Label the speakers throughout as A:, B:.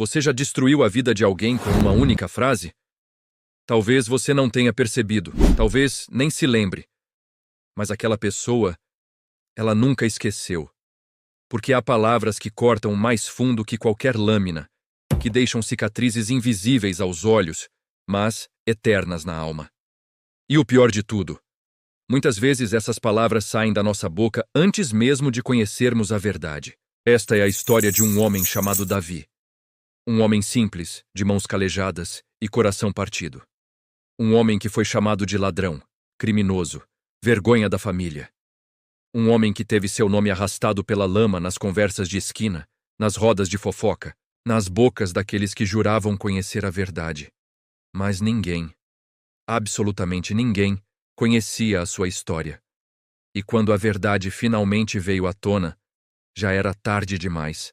A: Você já destruiu a vida de alguém com uma única frase? Talvez você não tenha percebido, talvez nem se lembre. Mas aquela pessoa, ela nunca esqueceu. Porque há palavras que cortam mais fundo que qualquer lâmina, que deixam cicatrizes invisíveis aos olhos, mas eternas na alma. E o pior de tudo, muitas vezes essas palavras saem da nossa boca antes mesmo de conhecermos a verdade. Esta é a história de um homem chamado Davi. Um homem simples, de mãos calejadas e coração partido. Um homem que foi chamado de ladrão, criminoso, vergonha da família. Um homem que teve seu nome arrastado pela lama nas conversas de esquina, nas rodas de fofoca, nas bocas daqueles que juravam conhecer a verdade. Mas ninguém, absolutamente ninguém, conhecia a sua história. E quando a verdade finalmente veio à tona, já era tarde demais.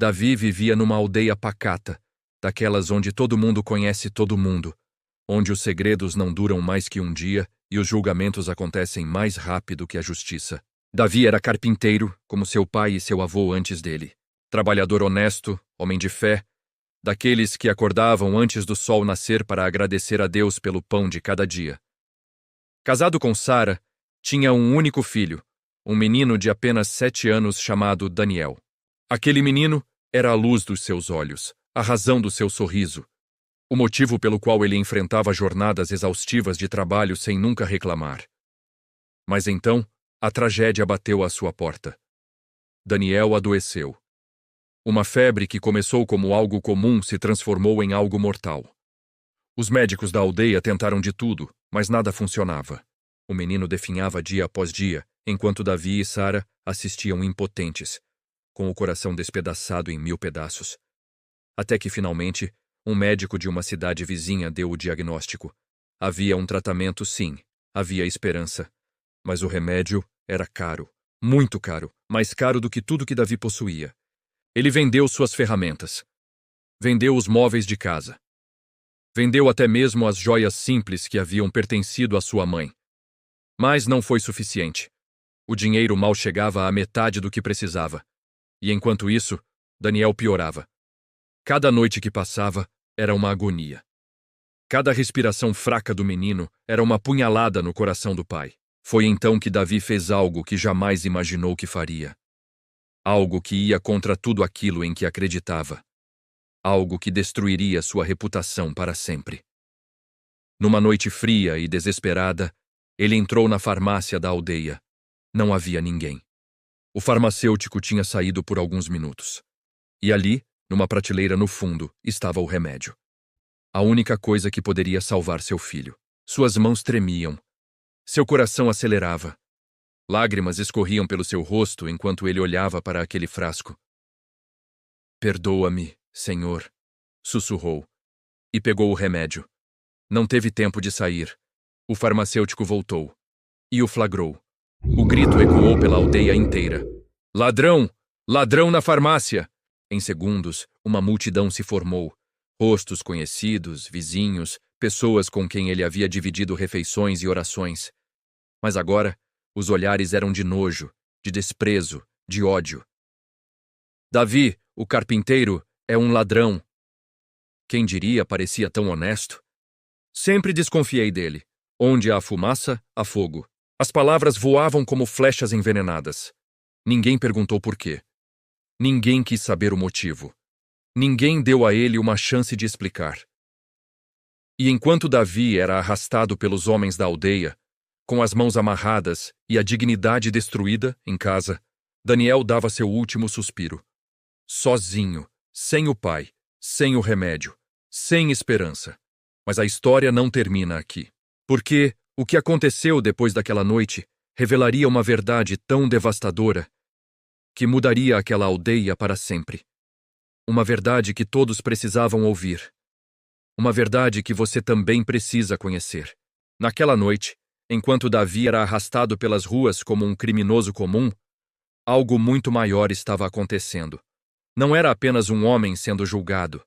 A: Davi vivia numa aldeia pacata, daquelas onde todo mundo conhece todo mundo, onde os segredos não duram mais que um dia e os julgamentos acontecem mais rápido que a justiça. Davi era carpinteiro, como seu pai e seu avô antes dele. Trabalhador honesto, homem de fé, daqueles que acordavam antes do sol nascer para agradecer a Deus pelo pão de cada dia. Casado com Sara, tinha um único filho, um menino de apenas 7 anos chamado Daniel. Aquele menino era a luz dos seus olhos, a razão do seu sorriso, o motivo pelo qual ele enfrentava jornadas exaustivas de trabalho sem nunca reclamar. Mas então, a tragédia bateu à sua porta. Daniel adoeceu. Uma febre que começou como algo comum se transformou em algo mortal. Os médicos da aldeia tentaram de tudo, mas nada funcionava. O menino definhava dia após dia, enquanto Davi e Sara assistiam impotentes, com o coração despedaçado em 1000 pedaços. Até que, finalmente, um médico de uma cidade vizinha deu o diagnóstico. Havia um tratamento, sim, havia esperança. Mas o remédio era caro, muito caro, mais caro do que tudo que Davi possuía. Ele vendeu suas ferramentas. Vendeu os móveis de casa. Vendeu até mesmo as joias simples que haviam pertencido à sua mãe. Mas não foi suficiente. O dinheiro mal chegava à metade do que precisava. E enquanto isso, Daniel piorava. Cada noite que passava era uma agonia. Cada respiração fraca do menino era uma punhalada no coração do pai. Foi então que Davi fez algo que jamais imaginou que faria. Algo que ia contra tudo aquilo em que acreditava. Algo que destruiria sua reputação para sempre. Numa noite fria e desesperada, ele entrou na farmácia da aldeia. Não havia ninguém. O farmacêutico tinha saído por alguns minutos. E ali, numa prateleira no fundo, estava o remédio. A única coisa que poderia salvar seu filho. Suas mãos tremiam. Seu coração acelerava. Lágrimas escorriam pelo seu rosto enquanto ele olhava para aquele frasco. "Perdoa-me, Senhor", sussurrou. E pegou o remédio. Não teve tempo de sair. O farmacêutico voltou. E o flagrou. O grito ecoou pela aldeia inteira. "Ladrão! Ladrão na farmácia!" Em segundos, uma multidão se formou. Rostos conhecidos, vizinhos, pessoas com quem ele havia dividido refeições e orações. Mas agora, os olhares eram de nojo, de desprezo, de ódio. Davi, o carpinteiro, é um ladrão. Quem diria parecia tão honesto? Sempre desconfiei dele. Onde há fumaça, há fogo. As palavras voavam como flechas envenenadas. Ninguém perguntou por quê. Ninguém quis saber o motivo. Ninguém deu a ele uma chance de explicar. E enquanto Davi era arrastado pelos homens da aldeia, com as mãos amarradas e a dignidade destruída em casa, Daniel dava seu último suspiro. Sozinho, sem o pai, sem o remédio, sem esperança. Mas a história não termina aqui. Porque o que aconteceu depois daquela noite revelaria uma verdade tão devastadora que mudaria aquela aldeia para sempre. Uma verdade que todos precisavam ouvir. Uma verdade que você também precisa conhecer. Naquela noite, enquanto Davi era arrastado pelas ruas como um criminoso comum, algo muito maior estava acontecendo. Não era apenas um homem sendo julgado.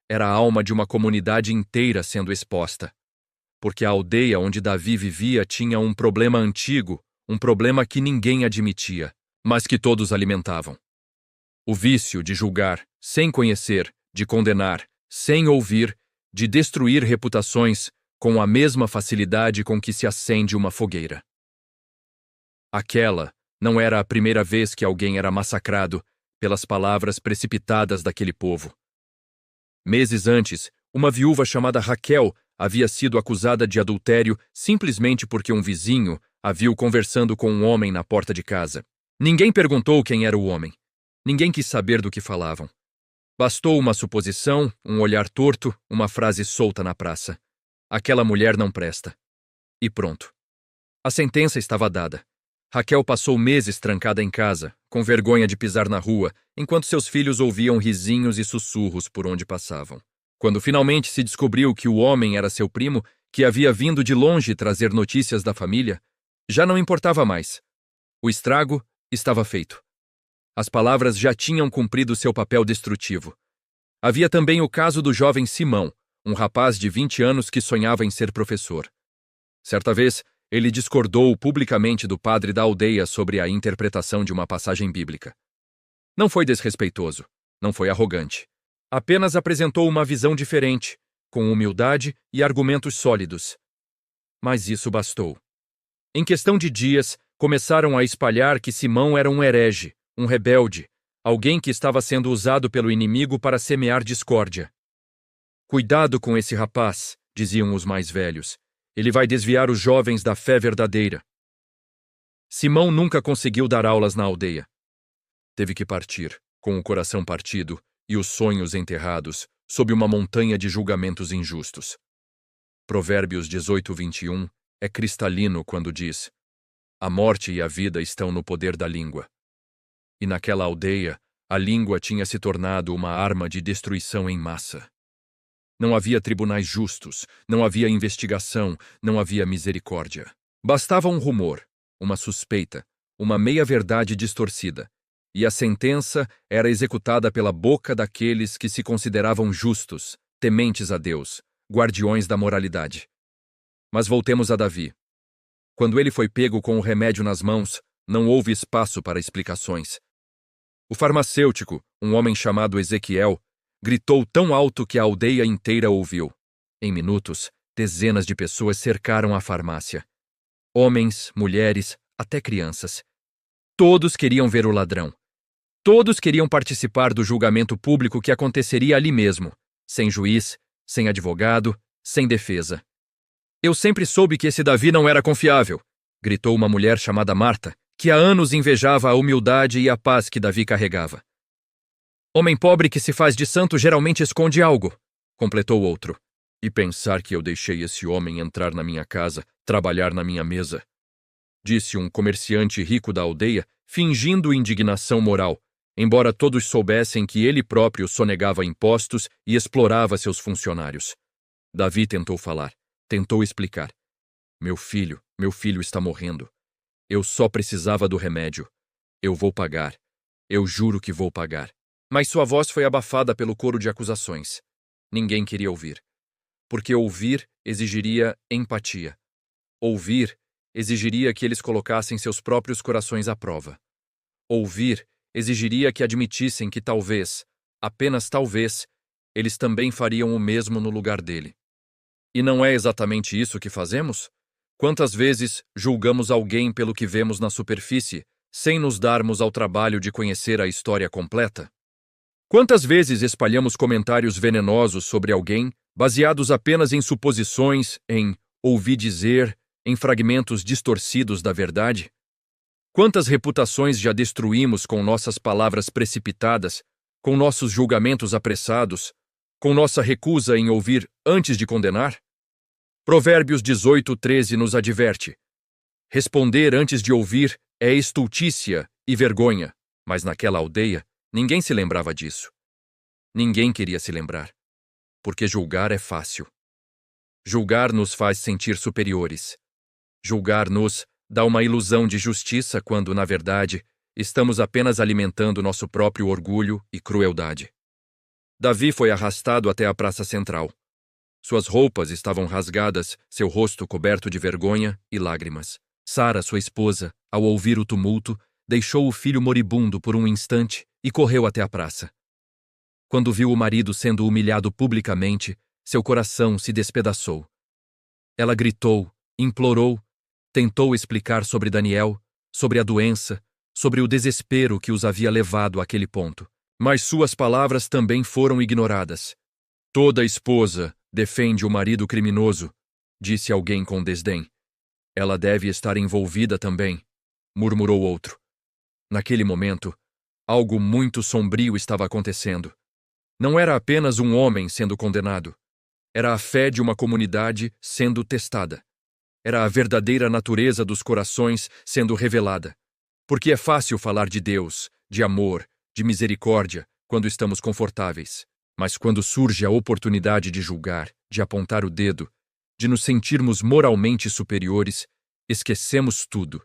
A: Era a alma de uma comunidade inteira sendo exposta. Porque a aldeia onde Davi vivia tinha um problema antigo, um problema que ninguém admitia, mas que todos alimentavam. O vício de julgar, sem conhecer, de condenar, sem ouvir, de destruir reputações com a mesma facilidade com que se acende uma fogueira. Aquela não era a primeira vez que alguém era massacrado pelas palavras precipitadas daquele povo. Meses antes, uma viúva chamada Raquel havia sido acusada de adultério simplesmente porque um vizinho a viu conversando com um homem na porta de casa. Ninguém perguntou quem era o homem. Ninguém quis saber do que falavam. Bastou uma suposição, um olhar torto, uma frase solta na praça. Aquela mulher não presta. E pronto. A sentença estava dada. Raquel passou meses trancada em casa, com vergonha de pisar na rua, enquanto seus filhos ouviam risinhos e sussurros por onde passavam. Quando finalmente se descobriu que o homem era seu primo, que havia vindo de longe trazer notícias da família, já não importava mais. O estrago estava feito. As palavras já tinham cumprido seu papel destrutivo. Havia também o caso do jovem Simão, um rapaz de 20 anos que sonhava em ser professor. Certa vez, ele discordou publicamente do padre da aldeia sobre a interpretação de uma passagem bíblica. Não foi desrespeitoso, não foi arrogante. Apenas apresentou uma visão diferente, com humildade e argumentos sólidos. Mas isso bastou. Em questão de dias, começaram a espalhar que Simão era um herege, um rebelde, alguém que estava sendo usado pelo inimigo para semear discórdia. Cuidado com esse rapaz, diziam os mais velhos. Ele vai desviar os jovens da fé verdadeira. Simão nunca conseguiu dar aulas na aldeia. Teve que partir, com o coração partido e os sonhos enterrados, sob uma montanha de julgamentos injustos. Provérbios 18:21 é cristalino quando diz: a morte e a vida estão no poder da língua. E naquela aldeia, a língua tinha se tornado uma arma de destruição em massa. Não havia tribunais justos, não havia investigação, não havia misericórdia. Bastava um rumor, uma suspeita, uma meia-verdade distorcida, e a sentença era executada pela boca daqueles que se consideravam justos, tementes a Deus, guardiões da moralidade. Mas voltemos a Davi. Quando ele foi pego com o remédio nas mãos, não houve espaço para explicações. O farmacêutico, um homem chamado Ezequiel, gritou tão alto que a aldeia inteira ouviu. Em minutos, dezenas de pessoas cercaram a farmácia. Homens, mulheres, até crianças. Todos queriam ver o ladrão. Todos queriam participar do julgamento público que aconteceria ali mesmo, sem juiz, sem advogado, sem defesa. Eu sempre soube que esse Davi não era confiável, gritou uma mulher chamada Marta, que há anos invejava a humildade e a paz que Davi carregava. Homem pobre que se faz de santo geralmente esconde algo, completou outro. E pensar que eu deixei esse homem entrar na minha casa, trabalhar na minha mesa, disse um comerciante rico da aldeia, fingindo indignação moral, embora todos soubessem que ele próprio sonegava impostos e explorava seus funcionários. Davi tentou falar, tentou explicar. Meu filho está morrendo. Eu só precisava do remédio. Eu vou pagar. Eu juro que vou pagar. Mas sua voz foi abafada pelo coro de acusações. Ninguém queria ouvir. Porque ouvir exigiria empatia. Ouvir exigiria que eles colocassem seus próprios corações à prova. Ouvir exigiria que admitissem que talvez, apenas talvez, eles também fariam o mesmo no lugar dele. E não é exatamente isso que fazemos? Quantas vezes julgamos alguém pelo que vemos na superfície, sem nos darmos ao trabalho de conhecer a história completa? Quantas vezes espalhamos comentários venenosos sobre alguém, baseados apenas em suposições, em ouvi dizer, em fragmentos distorcidos da verdade? Quantas reputações já destruímos com nossas palavras precipitadas, com nossos julgamentos apressados, com nossa recusa em ouvir antes de condenar? Provérbios 18:13 nos adverte: responder antes de ouvir é estultícia e vergonha, mas naquela aldeia ninguém se lembrava disso. Ninguém queria se lembrar, porque julgar é fácil. Julgar nos faz sentir superiores. Julgar nos dá uma ilusão de justiça quando, na verdade, estamos apenas alimentando nosso próprio orgulho e crueldade. Davi foi arrastado até a praça central. Suas roupas estavam rasgadas, seu rosto coberto de vergonha e lágrimas. Sara, sua esposa, ao ouvir o tumulto, deixou o filho moribundo por um instante e correu até a praça. Quando viu o marido sendo humilhado publicamente, seu coração se despedaçou. Ela gritou, implorou, tentou explicar sobre Daniel, sobre a doença, sobre o desespero que os havia levado àquele ponto. Mas suas palavras também foram ignoradas. Toda esposa defende o marido criminoso, disse alguém com desdém. Ela deve estar envolvida também, murmurou outro. Naquele momento, algo muito sombrio estava acontecendo. Não era apenas um homem sendo condenado. Era a fé de uma comunidade sendo testada. Era a verdadeira natureza dos corações sendo revelada. Porque é fácil falar de Deus, de amor, de misericórdia, quando estamos confortáveis. Mas quando surge a oportunidade de julgar, de apontar o dedo, de nos sentirmos moralmente superiores, esquecemos tudo.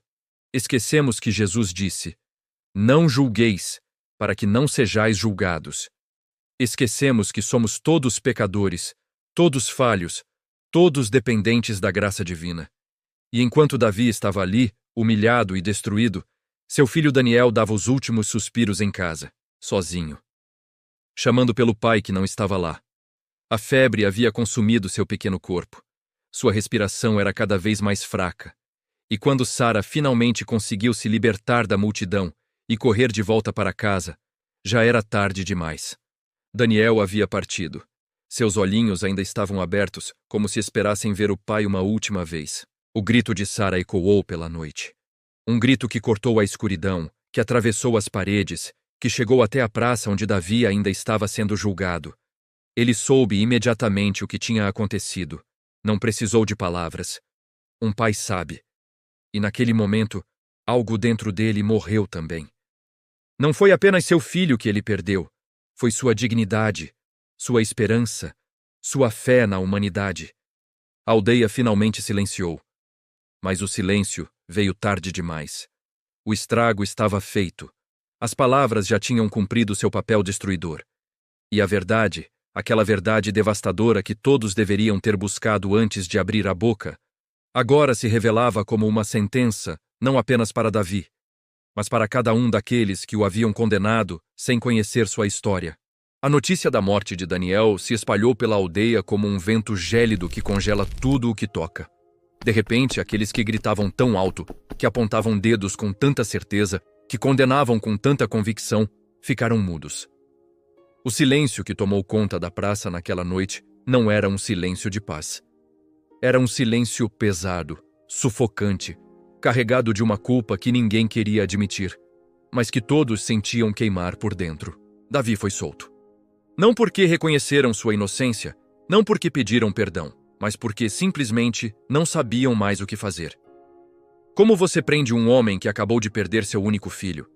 A: Esquecemos que Jesus disse: "Não julgueis, para que não sejais julgados." Esquecemos que somos todos pecadores, todos falhos, todos dependentes da graça divina. E enquanto Davi estava ali, humilhado e destruído, seu filho Daniel dava os últimos suspiros em casa, sozinho, chamando pelo pai que não estava lá. A febre havia consumido seu pequeno corpo. Sua respiração era cada vez mais fraca. E quando Sara finalmente conseguiu se libertar da multidão e correr de volta para casa, já era tarde demais. Daniel havia partido. Seus olhinhos ainda estavam abertos, como se esperassem ver o pai uma última vez. O grito de Sara ecoou pela noite. Um grito que cortou a escuridão, que atravessou as paredes, que chegou até a praça onde Davi ainda estava sendo julgado. Ele soube imediatamente o que tinha acontecido. Não precisou de palavras. Um pai sabe. E naquele momento, algo dentro dele morreu também. Não foi apenas seu filho que ele perdeu. Foi sua dignidade, sua esperança, sua fé na humanidade. A aldeia finalmente silenciou. Mas o silêncio veio tarde demais. O estrago estava feito. As palavras já tinham cumprido seu papel destruidor. E a verdade, aquela verdade devastadora que todos deveriam ter buscado antes de abrir a boca, agora se revelava como uma sentença não apenas para Davi, mas para cada um daqueles que o haviam condenado sem conhecer sua história. A notícia da morte de Daniel se espalhou pela aldeia como um vento gélido que congela tudo o que toca. De repente, aqueles que gritavam tão alto, que apontavam dedos com tanta certeza, que condenavam com tanta convicção, ficaram mudos. O silêncio que tomou conta da praça naquela noite não era um silêncio de paz. Era um silêncio pesado, sufocante, carregado de uma culpa que ninguém queria admitir, mas que todos sentiam queimar por dentro. Davi foi solto. Não porque reconheceram sua inocência, não porque pediram perdão, mas porque simplesmente não sabiam mais o que fazer. Como você prende um homem que acabou de perder seu único filho?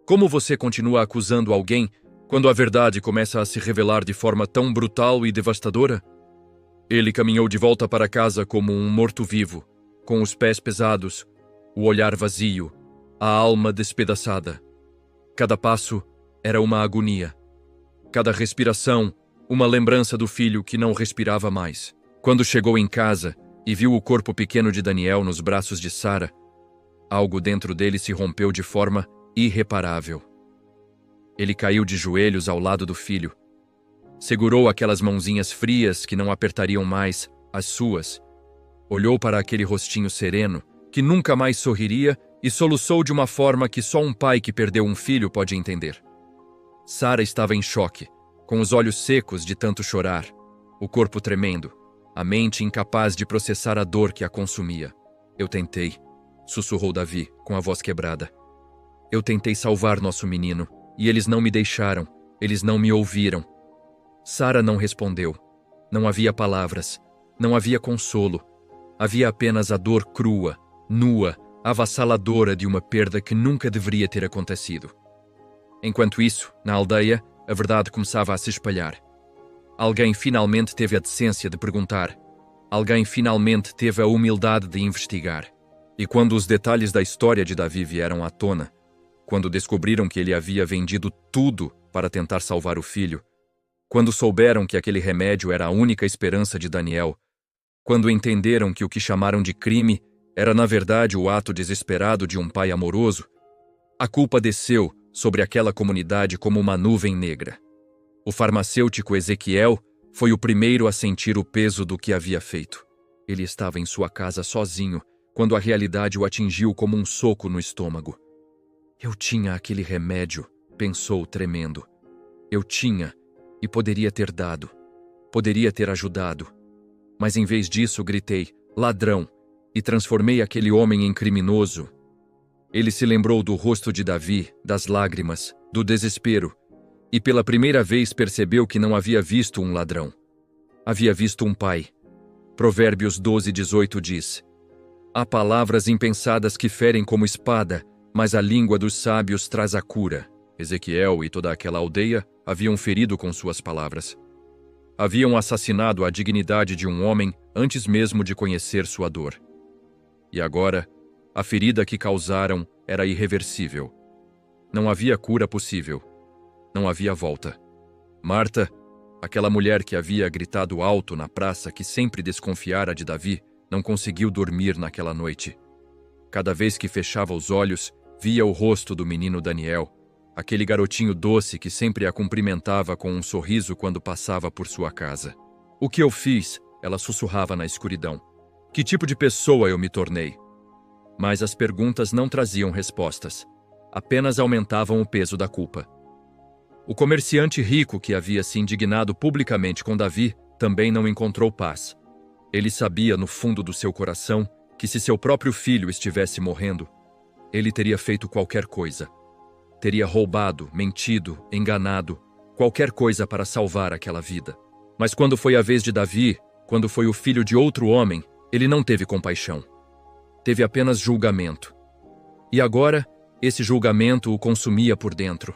A: Como você continua acusando alguém quando a verdade começa a se revelar de forma tão brutal e devastadora? Ele caminhou de volta para casa como um morto-vivo, com os pés pesados, o olhar vazio, a alma despedaçada. Cada passo era uma agonia. Cada respiração, uma lembrança do filho que não respirava mais. Quando chegou em casa e viu o corpo pequeno de Daniel nos braços de Sara, algo dentro dele se rompeu de forma irreparável. Ele caiu de joelhos ao lado do filho. Segurou aquelas mãozinhas frias que não apertariam mais as suas. Olhou para aquele rostinho sereno, que nunca mais sorriria, e soluçou de uma forma que só um pai que perdeu um filho pode entender. Sara estava em choque, com os olhos secos de tanto chorar, o corpo tremendo, a mente incapaz de processar a dor que a consumia. Eu tentei, sussurrou Davi, com a voz quebrada. Eu tentei salvar nosso menino, e eles não me deixaram, eles não me ouviram. Sara não respondeu. Não havia palavras, não havia consolo. Havia apenas a dor crua, nua, avassaladora de uma perda que nunca deveria ter acontecido. Enquanto isso, na aldeia, a verdade começava a se espalhar. Alguém finalmente teve a decência de perguntar. Alguém finalmente teve a humildade de investigar. E quando os detalhes da história de Davi vieram à tona, quando descobriram que ele havia vendido tudo para tentar salvar o filho, quando souberam que aquele remédio era a única esperança de Daniel, quando entenderam que o que chamaram de crime era na verdade o ato desesperado de um pai amoroso, a culpa desceu sobre aquela comunidade como uma nuvem negra. O farmacêutico Ezequiel foi o primeiro a sentir o peso do que havia feito. Ele estava em sua casa sozinho, quando a realidade o atingiu como um soco no estômago. Eu tinha aquele remédio, pensou tremendo. Eu tinha, e poderia ter dado. Poderia ter ajudado. Mas em vez disso gritei, ladrão, e transformei aquele homem em criminoso. Ele se lembrou do rosto de Davi, das lágrimas, do desespero, e pela primeira vez percebeu que não havia visto um ladrão. Havia visto um pai. Provérbios 12:18 diz: há palavras impensadas que ferem como espada, mas a língua dos sábios traz a cura. Ezequiel e toda aquela aldeia haviam ferido com suas palavras. Haviam assassinado a dignidade de um homem antes mesmo de conhecer sua dor. E agora, a ferida que causaram era irreversível. Não havia cura possível. Não havia volta. Marta, aquela mulher que havia gritado alto na praça que sempre desconfiara de Davi, não conseguiu dormir naquela noite. Cada vez que fechava os olhos, via o rosto do menino Daniel, aquele garotinho doce que sempre a cumprimentava com um sorriso quando passava por sua casa. O que eu fiz? Ela sussurrava na escuridão. Que tipo de pessoa eu me tornei? Mas as perguntas não traziam respostas. Apenas aumentavam o peso da culpa. O comerciante rico que havia se indignado publicamente com Davi também não encontrou paz. Ele sabia no fundo do seu coração que se seu próprio filho estivesse morrendo, ele teria feito qualquer coisa. Teria roubado, mentido, enganado, qualquer coisa para salvar aquela vida. Mas quando foi a vez de Davi, quando foi o filho de outro homem, ele não teve compaixão. Teve apenas julgamento. E agora, esse julgamento o consumia por dentro.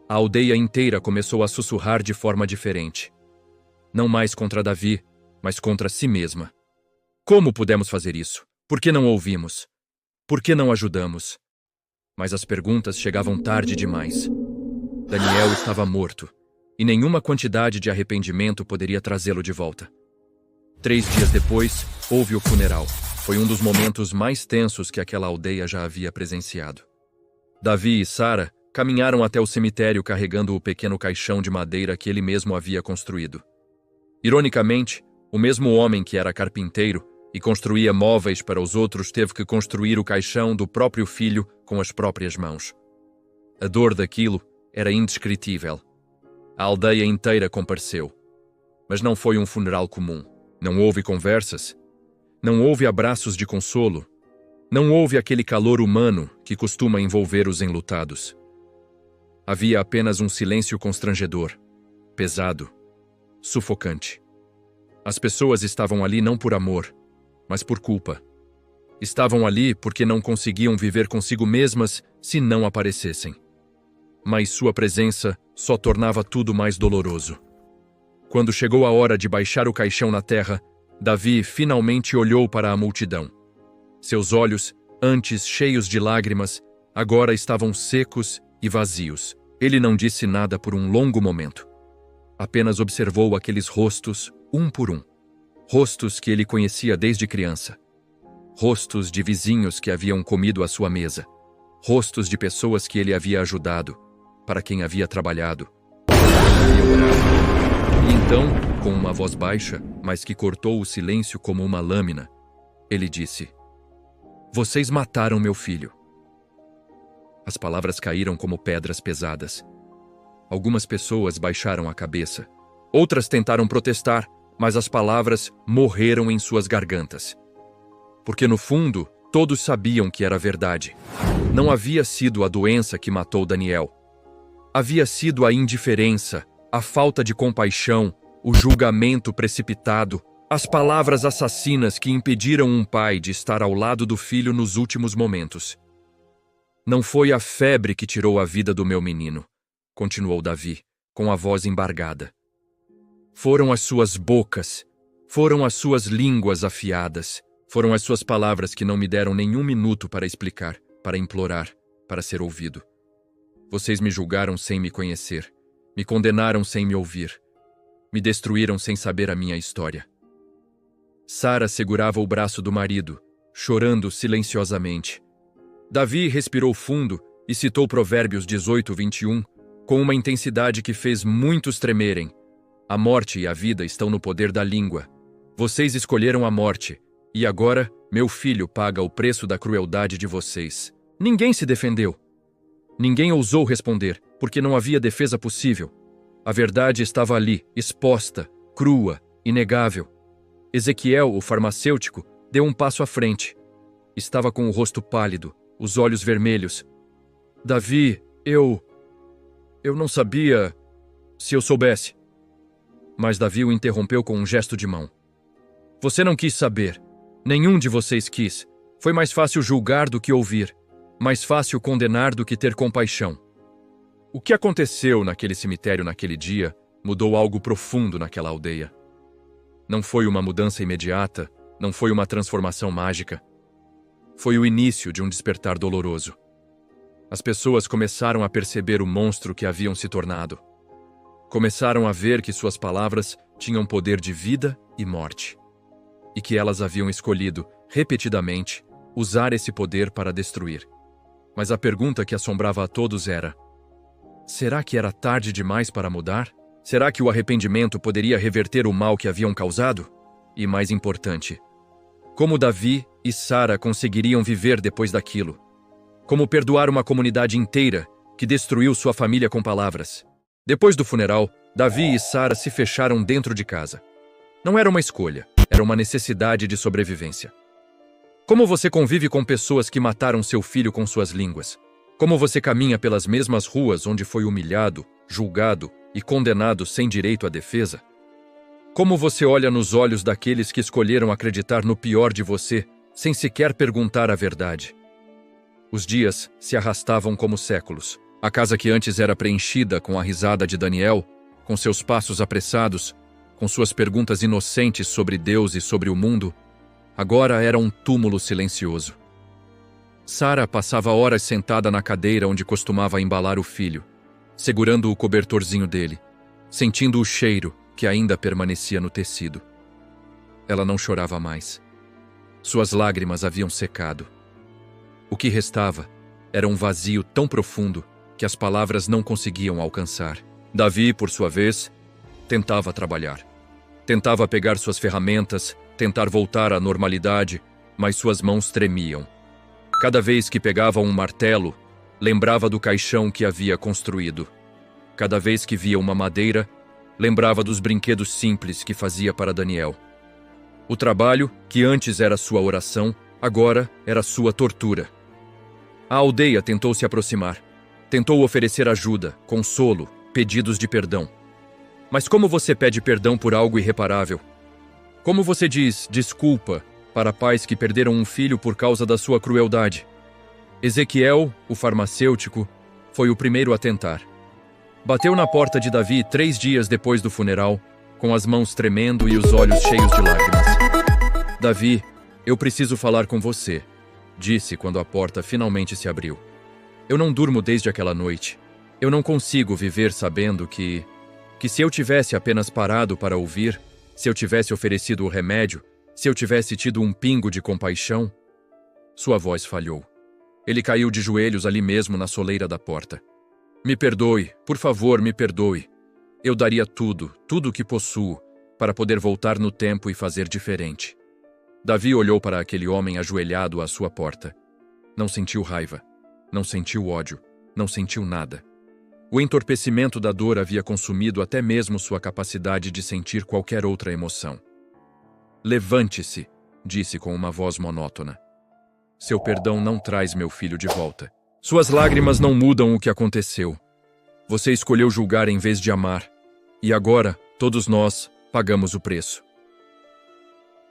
A: A aldeia inteira começou a sussurrar de forma diferente. Não mais contra Davi, mas contra si mesma. Como pudemos fazer isso? Por que não ouvimos? Por que não ajudamos? Mas as perguntas chegavam tarde demais. Daniel estava morto, e nenhuma quantidade de arrependimento poderia trazê-lo de volta. 3 dias depois, houve o funeral. Foi um dos momentos mais tensos que aquela aldeia já havia presenciado. Davi e Sara caminharam até o cemitério carregando o pequeno caixão de madeira que ele mesmo havia construído. Ironicamente, o mesmo homem que era carpinteiro e construía móveis para os outros teve que construir o caixão do próprio filho com as próprias mãos. A dor daquilo era indescritível. A aldeia inteira compareceu. Mas não foi um funeral comum. Não houve conversas. Não houve abraços de consolo. Não houve aquele calor humano que costuma envolver os enlutados. Havia apenas um silêncio constrangedor, pesado, sufocante. As pessoas estavam ali não por amor, mas por culpa. Estavam ali porque não conseguiam viver consigo mesmas se não aparecessem. Mas sua presença só tornava tudo mais doloroso. Quando chegou a hora de baixar o caixão na terra, Davi finalmente olhou para a multidão. Seus olhos, antes cheios de lágrimas, agora estavam secos e vazios. Ele não disse nada por um longo momento. Apenas observou aqueles rostos, um por um. Rostos que ele conhecia desde criança. Rostos de vizinhos que haviam comido à sua mesa. Rostos de pessoas que ele havia ajudado, para quem havia trabalhado. E então, com uma voz baixa, mas que cortou o silêncio como uma lâmina, ele disse: "Vocês mataram meu filho." As palavras caíram como pedras pesadas. Algumas pessoas baixaram a cabeça. Outras tentaram protestar, mas as palavras morreram em suas gargantas. Porque no fundo, todos sabiam que era verdade. Não havia sido a doença que matou Daniel. Havia sido a indiferença, a falta de compaixão, o julgamento precipitado, as palavras assassinas que impediram um pai de estar ao lado do filho nos últimos momentos. Não foi a febre que tirou a vida do meu menino, continuou Davi, com a voz embargada. Foram as suas bocas, foram as suas línguas afiadas, foram as suas palavras que não me deram nenhum minuto para explicar, para implorar, para ser ouvido. Vocês me julgaram sem me conhecer, me condenaram sem me ouvir, me destruíram sem saber a minha história. Sara segurava o braço do marido, chorando silenciosamente. Davi respirou fundo e citou Provérbios 18:21, com uma intensidade que fez muitos tremerem. A morte e a vida estão no poder da língua. Vocês escolheram a morte, e agora meu filho paga o preço da crueldade de vocês. Ninguém se defendeu. Ninguém ousou responder, porque não havia defesa possível. A verdade estava ali, exposta, crua, inegável. Ezequiel, o farmacêutico, deu um passo à frente. Estava com o rosto pálido, os olhos vermelhos. Davi, eu não sabia se eu soubesse. Mas Davi o interrompeu com um gesto de mão. Você não quis saber. Nenhum de vocês quis. Foi mais fácil julgar do que ouvir. Mais fácil condenar do que ter compaixão. O que aconteceu naquele cemitério naquele dia mudou algo profundo naquela aldeia. Não foi uma mudança imediata, não foi uma transformação mágica. Foi o início de um despertar doloroso. As pessoas começaram a perceber o monstro que haviam se tornado. Começaram a ver que suas palavras tinham poder de vida e morte. E que elas haviam escolhido, repetidamente, usar esse poder para destruir. Mas a pergunta que assombrava a todos era: será que era tarde demais para mudar? Será que o arrependimento poderia reverter o mal que haviam causado? E mais importante, como Davi e Sara conseguiriam viver depois daquilo? Como perdoar uma comunidade inteira que destruiu sua família com palavras? Depois do funeral, Davi e Sara se fecharam dentro de casa. Não era uma escolha, era uma necessidade de sobrevivência. Como você convive com pessoas que mataram seu filho com suas línguas? Como você caminha pelas mesmas ruas onde foi humilhado, julgado e condenado sem direito à defesa? Como você olha nos olhos daqueles que escolheram acreditar no pior de você, sem sequer perguntar a verdade? Os dias se arrastavam como séculos. A casa que antes era preenchida com a risada de Daniel, com seus passos apressados, com suas perguntas inocentes sobre Deus e sobre o mundo, agora era um túmulo silencioso. Sara passava horas sentada na cadeira onde costumava embalar o filho, segurando o cobertorzinho dele, sentindo o cheiro que ainda permanecia no tecido. Ela não chorava mais. Suas lágrimas haviam secado. O que restava era um vazio tão profundo que as palavras não conseguiam alcançar. Davi, por sua vez, tentava trabalhar. Tentava pegar suas ferramentas, tentar voltar à normalidade, mas suas mãos tremiam. Cada vez que pegava um martelo, lembrava do caixão que havia construído. Cada vez que via uma madeira, lembrava dos brinquedos simples que fazia para Daniel. O trabalho, que antes era sua oração, agora era sua tortura. A aldeia tentou se aproximar. Tentou oferecer ajuda, consolo, pedidos de perdão. Mas como você pede perdão por algo irreparável? Como você diz desculpa para pais que perderam um filho por causa da sua crueldade? Ezequiel, o farmacêutico, foi o primeiro a tentar. Bateu na porta de Davi 3 dias depois do funeral, com as mãos tremendo e os olhos cheios de lágrimas. Davi, eu preciso falar com você, disse quando a porta finalmente se abriu. Eu não durmo desde aquela noite. Eu não consigo viver sabendo que se eu tivesse apenas parado para ouvir, se eu tivesse oferecido o remédio, se eu tivesse tido um pingo de compaixão... Sua voz falhou. Ele caiu de joelhos ali mesmo na soleira da porta. Me perdoe, por favor, me perdoe. Eu daria tudo, tudo o que possuo, para poder voltar no tempo e fazer diferente. Davi olhou para aquele homem ajoelhado à sua porta. Não sentiu raiva, não sentiu ódio, não sentiu nada. O entorpecimento da dor havia consumido até mesmo sua capacidade de sentir qualquer outra emoção. Levante-se, disse com uma voz monótona. Seu perdão não traz meu filho de volta. Suas lágrimas não mudam o que aconteceu. Você escolheu julgar em vez de amar. E agora, todos nós pagamos o preço.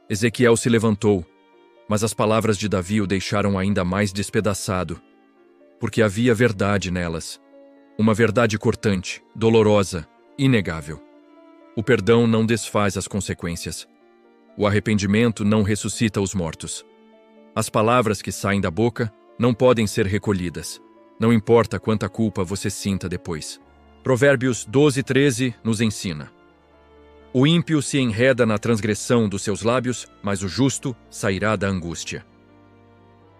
A: Ezequiel se levantou, mas as palavras de Davi o deixaram ainda mais despedaçado, porque havia verdade nelas. Uma verdade cortante, dolorosa, inegável. O perdão não desfaz as consequências. O arrependimento não ressuscita os mortos. As palavras que saem da boca não podem ser recolhidas. Não importa quanta culpa você sinta depois. Provérbios 12:13 nos ensina. O ímpio se enreda na transgressão dos seus lábios, mas o justo sairá da angústia.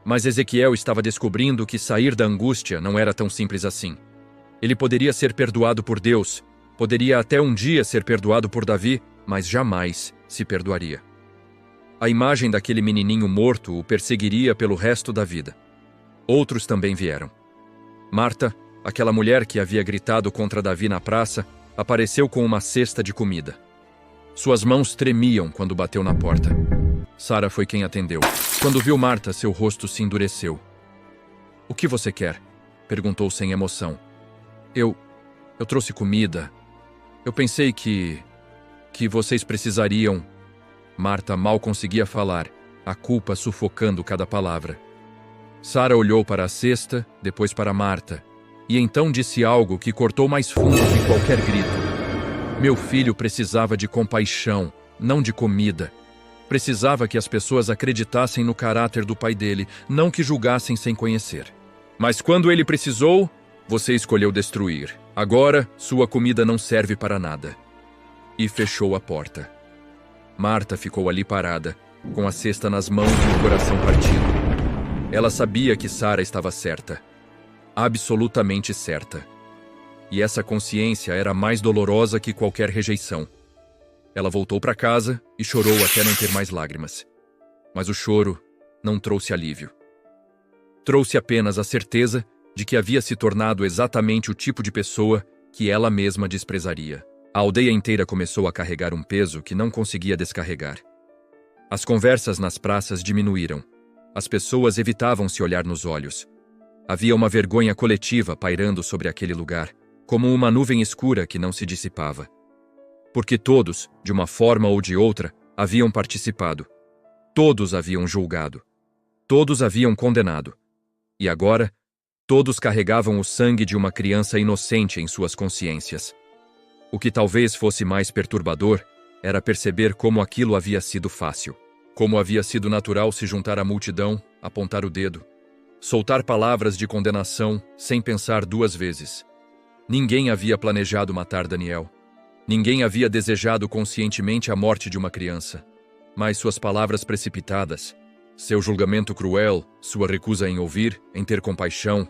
A: Mas Ezequiel estava descobrindo que sair da angústia não era tão simples assim. Ele poderia ser perdoado por Deus, poderia até um dia ser perdoado por Davi, mas jamais se perdoaria. A imagem daquele menininho morto o perseguiria pelo resto da vida. Outros também vieram. Marta, aquela mulher que havia gritado contra Davi na praça, apareceu com uma cesta de comida. Suas mãos tremiam quando bateu na porta. Sara foi quem atendeu. Quando viu Marta, seu rosto se endureceu. "O que você quer?" perguntou sem emoção. Eu trouxe comida. Eu pensei que vocês precisariam." Marta mal conseguia falar, a culpa sufocando cada palavra. Sara olhou para a cesta, depois para Marta, e então disse algo que cortou mais fundo que qualquer grito. Meu filho precisava de compaixão, não de comida. Precisava que as pessoas acreditassem no caráter do pai dele, não que julgassem sem conhecer. Mas quando ele precisou, você escolheu destruir. Agora, sua comida não serve para nada. E fechou a porta. Marta ficou ali parada, com a cesta nas mãos e o coração partido. Ela sabia que Sara estava certa. Absolutamente certa. E essa consciência era mais dolorosa que qualquer rejeição. Ela voltou para casa e chorou até não ter mais lágrimas. Mas o choro não trouxe alívio. Trouxe apenas a certeza de que havia se tornado exatamente o tipo de pessoa que ela mesma desprezaria. A aldeia inteira começou a carregar um peso que não conseguia descarregar. As conversas nas praças diminuíram. As pessoas evitavam se olhar nos olhos. Havia uma vergonha coletiva pairando sobre aquele lugar, como uma nuvem escura que não se dissipava. Porque todos, de uma forma ou de outra, haviam participado. Todos haviam julgado. Todos haviam condenado. E agora, todos carregavam o sangue de uma criança inocente em suas consciências. O que talvez fosse mais perturbador era perceber como aquilo havia sido fácil. Como havia sido natural se juntar à multidão, apontar o dedo, soltar palavras de condenação sem pensar duas vezes. Ninguém havia planejado matar Daniel. Ninguém havia desejado conscientemente a morte de uma criança. Mas suas palavras precipitadas, seu julgamento cruel, sua recusa em ouvir, em ter compaixão,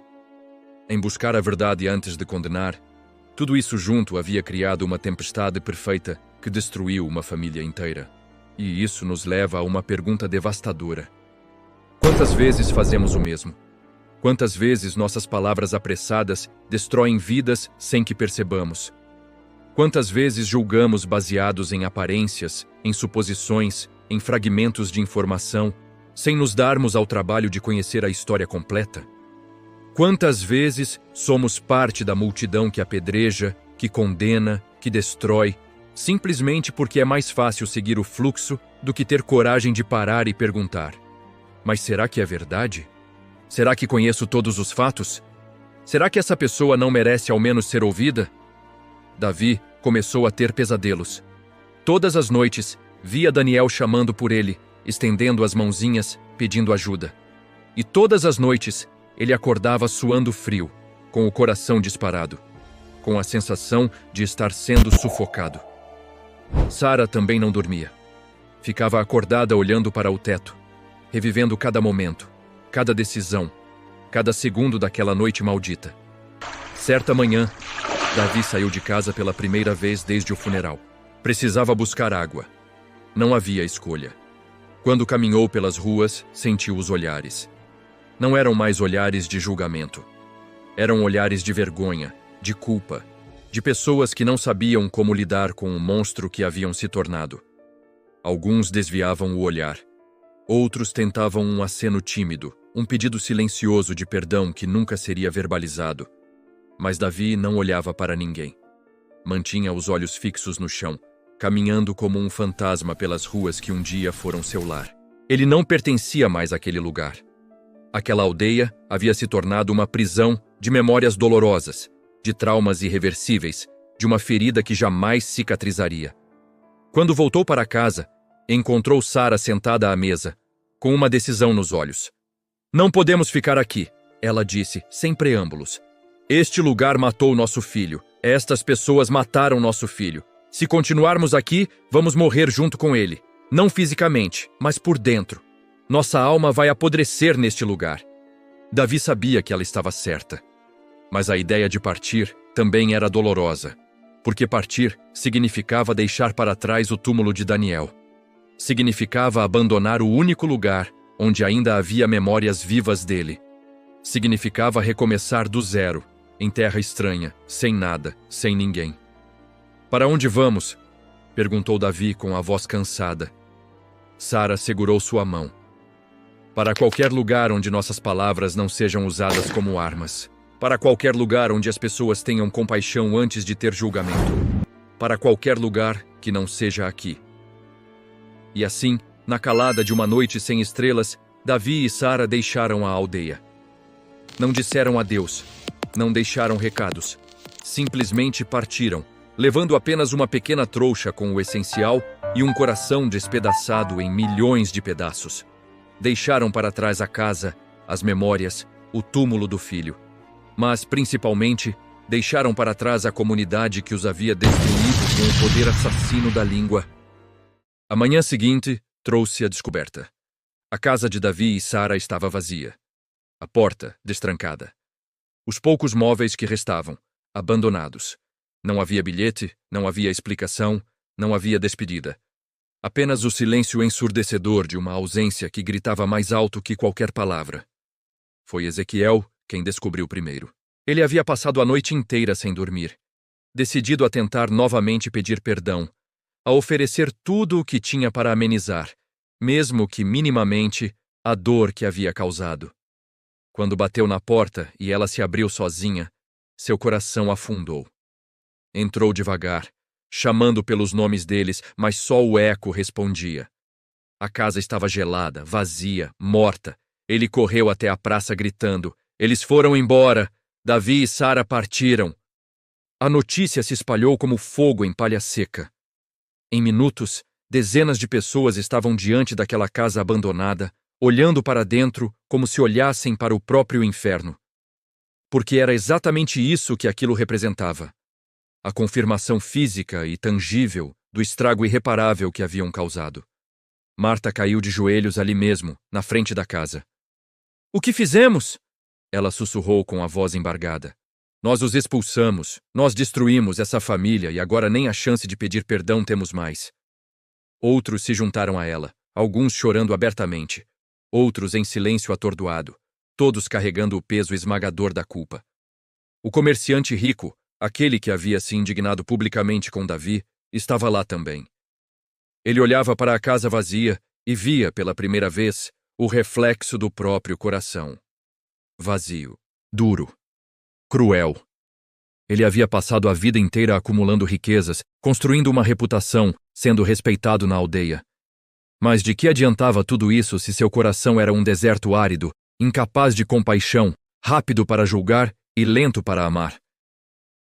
A: em buscar a verdade antes de condenar, tudo isso junto havia criado uma tempestade perfeita que destruiu uma família inteira. E isso nos leva a uma pergunta devastadora. Quantas vezes fazemos o mesmo? Quantas vezes nossas palavras apressadas destroem vidas sem que percebamos? Quantas vezes julgamos baseados em aparências, em suposições, em fragmentos de informação, sem nos darmos ao trabalho de conhecer a história completa? Quantas vezes somos parte da multidão que apedreja, que condena, que destrói, simplesmente porque é mais fácil seguir o fluxo do que ter coragem de parar e perguntar: mas será que é verdade? Será que conheço todos os fatos? Será que essa pessoa não merece ao menos ser ouvida? Davi começou a ter pesadelos. Todas as noites, via Daniel chamando por ele, estendendo as mãozinhas, pedindo ajuda. E todas as noites, ele acordava suando frio, com o coração disparado, com a sensação de estar sendo sufocado. Sara também não dormia. Ficava acordada olhando para o teto, revivendo cada momento, cada decisão, cada segundo daquela noite maldita. Certa manhã, Davi saiu de casa pela primeira vez desde o funeral. Precisava buscar água. Não havia escolha. Quando caminhou pelas ruas, sentiu os olhares. Não eram mais olhares de julgamento. Eram olhares de vergonha, de culpa, de pessoas que não sabiam como lidar com o monstro que haviam se tornado. Alguns desviavam o olhar. Outros tentavam um aceno tímido, um pedido silencioso de perdão que nunca seria verbalizado. Mas Davi não olhava para ninguém. Mantinha os olhos fixos no chão, caminhando como um fantasma pelas ruas que um dia foram seu lar. Ele não pertencia mais àquele lugar. Aquela aldeia havia se tornado uma prisão de memórias dolorosas, de traumas irreversíveis, de uma ferida que jamais cicatrizaria. Quando voltou para casa, encontrou Sara sentada à mesa, com uma decisão nos olhos. Não podemos ficar aqui, ela disse, sem preâmbulos. Este lugar matou nosso filho. Estas pessoas mataram nosso filho. Se continuarmos aqui, vamos morrer junto com ele. Não fisicamente, mas por dentro. Nossa alma vai apodrecer neste lugar. Davi sabia que ela estava certa. Mas a ideia de partir também era dolorosa, porque partir significava deixar para trás o túmulo de Daniel. Significava abandonar o único lugar onde ainda havia memórias vivas dele. Significava recomeçar do zero, em terra estranha, sem nada, sem ninguém. "Para onde vamos?" perguntou Davi com a voz cansada. Sara segurou sua mão. "Para qualquer lugar onde nossas palavras não sejam usadas como armas. Para qualquer lugar onde as pessoas tenham compaixão antes de ter julgamento. Para qualquer lugar que não seja aqui." E assim, na calada de uma noite sem estrelas, Davi e Sara deixaram a aldeia. Não disseram adeus, não deixaram recados. Simplesmente partiram, levando apenas uma pequena trouxa com o essencial e um coração despedaçado em milhões de pedaços. Deixaram para trás a casa, as memórias, o túmulo do filho. Mas, principalmente, deixaram para trás a comunidade que os havia destruído com o poder assassino da língua. A manhã seguinte trouxe a descoberta. A casa de Davi e Sara estava vazia. A porta destrancada. Os poucos móveis que restavam, abandonados. Não havia bilhete, não havia explicação, não havia despedida. Apenas o silêncio ensurdecedor de uma ausência que gritava mais alto que qualquer palavra. Foi Ezequiel quem descobriu primeiro. Ele havia passado a noite inteira sem dormir, decidido a tentar novamente pedir perdão, a oferecer tudo o que tinha para amenizar, mesmo que minimamente, a dor que havia causado. Quando bateu na porta e ela se abriu sozinha, seu coração afundou. Entrou devagar, chamando pelos nomes deles, mas só o eco respondia. A casa estava gelada, vazia, morta. Ele correu até a praça gritando: "Eles foram embora! Davi e Sara partiram!" A notícia se espalhou como fogo em palha seca. Em minutos, dezenas de pessoas estavam diante daquela casa abandonada, olhando para dentro como se olhassem para o próprio inferno. Porque era exatamente isso que aquilo representava. A confirmação física e tangível do estrago irreparável que haviam causado. Marta caiu de joelhos ali mesmo, na frente da casa. "O que fizemos?" Ela sussurrou com a voz embargada. "Nós os expulsamos, nós destruímos essa família e agora nem a chance de pedir perdão temos mais." Outros se juntaram a ela, alguns chorando abertamente, outros em silêncio atordoado, todos carregando o peso esmagador da culpa. O comerciante rico, aquele que havia se indignado publicamente com Davi, estava lá também. Ele olhava para a casa vazia e via, pela primeira vez, o reflexo do próprio coração. Vazio, duro, cruel. Ele havia passado a vida inteira acumulando riquezas, construindo uma reputação, sendo respeitado na aldeia. Mas de que adiantava tudo isso se seu coração era um deserto árido, incapaz de compaixão, rápido para julgar e lento para amar?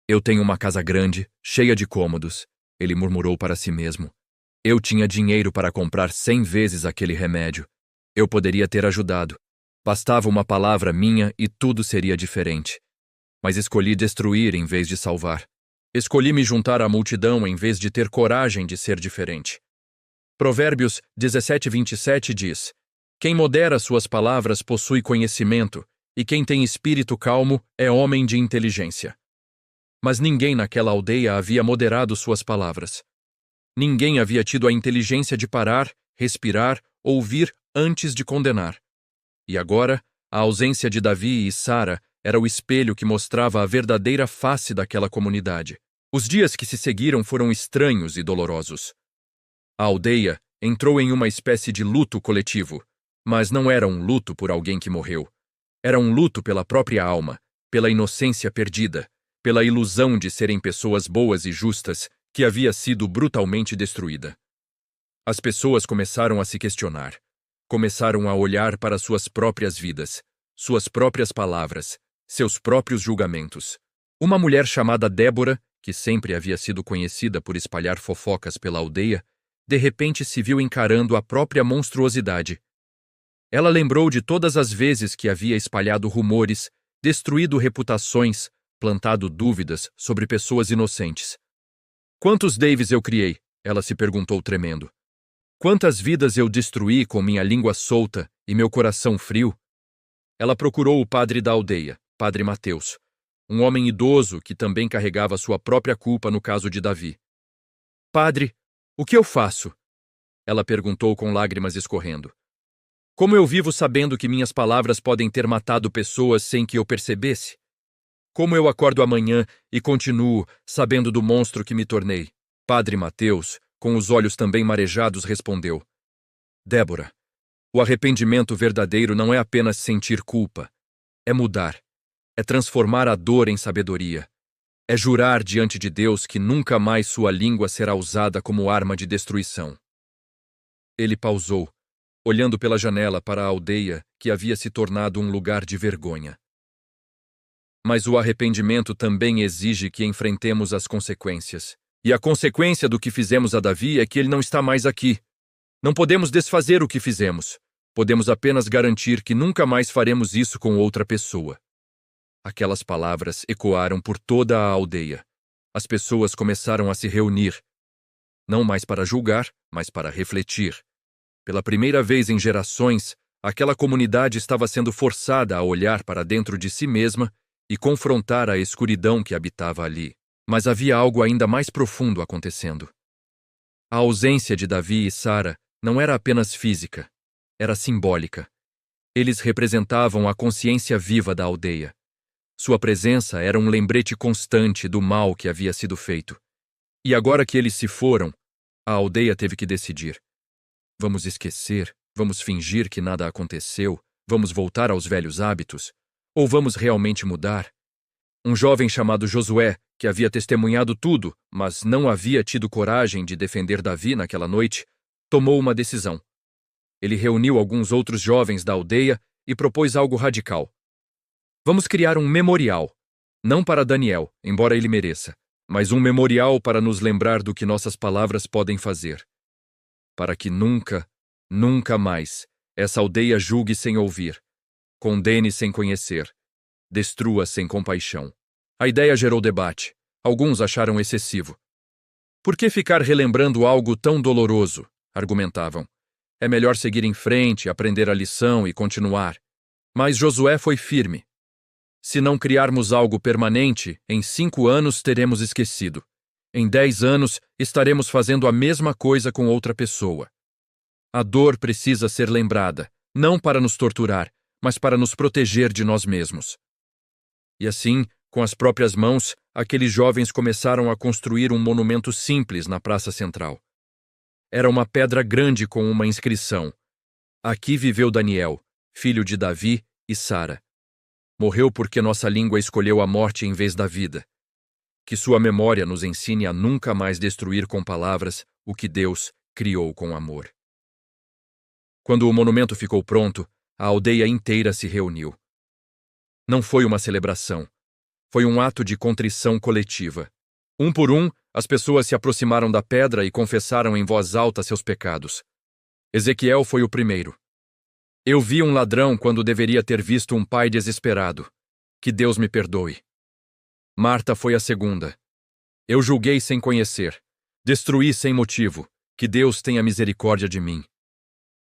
A: "Eu tenho uma casa grande, cheia de cômodos", ele murmurou para si mesmo. "Eu tinha dinheiro para comprar 100 vezes aquele remédio. Eu poderia ter ajudado. Bastava uma palavra minha e tudo seria diferente. Mas escolhi destruir em vez de salvar. Escolhi me juntar à multidão em vez de ter coragem de ser diferente." Provérbios 17:27 diz: "Quem modera suas palavras possui conhecimento, e quem tem espírito calmo é homem de inteligência." Mas ninguém naquela aldeia havia moderado suas palavras. Ninguém havia tido a inteligência de parar, respirar, ouvir antes de condenar. E agora, a ausência de Davi e Sara era o espelho que mostrava a verdadeira face daquela comunidade. Os dias que se seguiram foram estranhos e dolorosos. A aldeia entrou em uma espécie de luto coletivo, mas não era um luto por alguém que morreu. Era um luto pela própria alma, pela inocência perdida, pela ilusão de serem pessoas boas e justas que havia sido brutalmente destruída. As pessoas começaram a se questionar. Começaram a olhar para suas próprias vidas, suas próprias palavras, seus próprios julgamentos. Uma mulher chamada Débora, que sempre havia sido conhecida por espalhar fofocas pela aldeia, de repente se viu encarando a própria monstruosidade. Ela lembrou de todas as vezes que havia espalhado rumores, destruído reputações, plantado dúvidas sobre pessoas inocentes. "Quantos Daves eu criei?" ela se perguntou tremendo. "Quantas vidas eu destruí com minha língua solta e meu coração frio?" Ela procurou o padre da aldeia, Padre Mateus. um homem idoso que também carregava sua própria culpa no caso de Davi. Padre, o que eu faço? Ela perguntou com lágrimas escorrendo. Como eu vivo sabendo que minhas palavras podem ter matado pessoas sem que eu percebesse? Como eu acordo amanhã e continuo sabendo do monstro que me tornei? Padre Mateus, com os olhos também marejados, respondeu. Débora, o arrependimento verdadeiro não é apenas sentir culpa. É mudar. É transformar a dor em sabedoria. É jurar diante de Deus que nunca mais sua língua será usada como arma de destruição. Ele pausou, olhando pela janela para a aldeia que havia se tornado um lugar de vergonha. Mas o arrependimento também exige que enfrentemos as consequências. E a consequência do que fizemos a Davi é que ele não está mais aqui. Não podemos desfazer o que fizemos. Podemos apenas garantir que nunca mais faremos isso com outra pessoa. Aquelas palavras ecoaram por toda a aldeia. As pessoas começaram a se reunir. Não mais para julgar, mas para refletir. Pela primeira vez em gerações, aquela comunidade estava sendo forçada a olhar para dentro de si mesma e confrontar a escuridão que habitava ali. Mas havia algo ainda mais profundo acontecendo. A ausência de Davi e Sara não era apenas física, era simbólica. Eles representavam a consciência viva da aldeia. Sua presença era um lembrete constante do mal que havia sido feito. E agora que eles se foram, a aldeia teve que decidir. Vamos esquecer, vamos fingir que nada aconteceu, vamos voltar aos velhos hábitos, ou vamos realmente mudar? Um jovem chamado Josué, que havia testemunhado tudo, mas não havia tido coragem de defender Davi naquela noite, tomou uma decisão. Ele reuniu alguns outros jovens da aldeia e propôs algo radical. Vamos criar um memorial, não para Daniel, embora ele mereça, mas um memorial para nos lembrar do que nossas palavras podem fazer. Para que nunca, nunca mais, essa aldeia julgue sem ouvir, condene sem conhecer, destrua sem compaixão. A ideia gerou debate. Alguns acharam excessivo. Por que ficar relembrando algo tão doloroso? Argumentavam. É melhor seguir em frente, aprender a lição e continuar. Mas Josué foi firme. Se não criarmos algo permanente, em 5 anos teremos esquecido. Em 10 anos, estaremos fazendo a mesma coisa com outra pessoa. A dor precisa ser lembrada, não para nos torturar, mas para nos proteger de nós mesmos. E assim, com as próprias mãos, aqueles jovens começaram a construir um monumento simples na praça central. Era uma pedra grande com uma inscrição. Aqui viveu Daniel, filho de Davi e Sara. Morreu porque nossa língua escolheu a morte em vez da vida. Que sua memória nos ensine a nunca mais destruir com palavras o que Deus criou com amor. Quando o monumento ficou pronto, a aldeia inteira se reuniu. Não foi uma celebração. Foi um ato de contrição coletiva. Um por um, as pessoas se aproximaram da pedra e confessaram em voz alta seus pecados. Ezequiel foi o primeiro. Eu vi um ladrão quando deveria ter visto um pai desesperado. Que Deus me perdoe. Marta foi a segunda. Eu julguei sem conhecer. Destruí sem motivo. Que Deus tenha misericórdia de mim.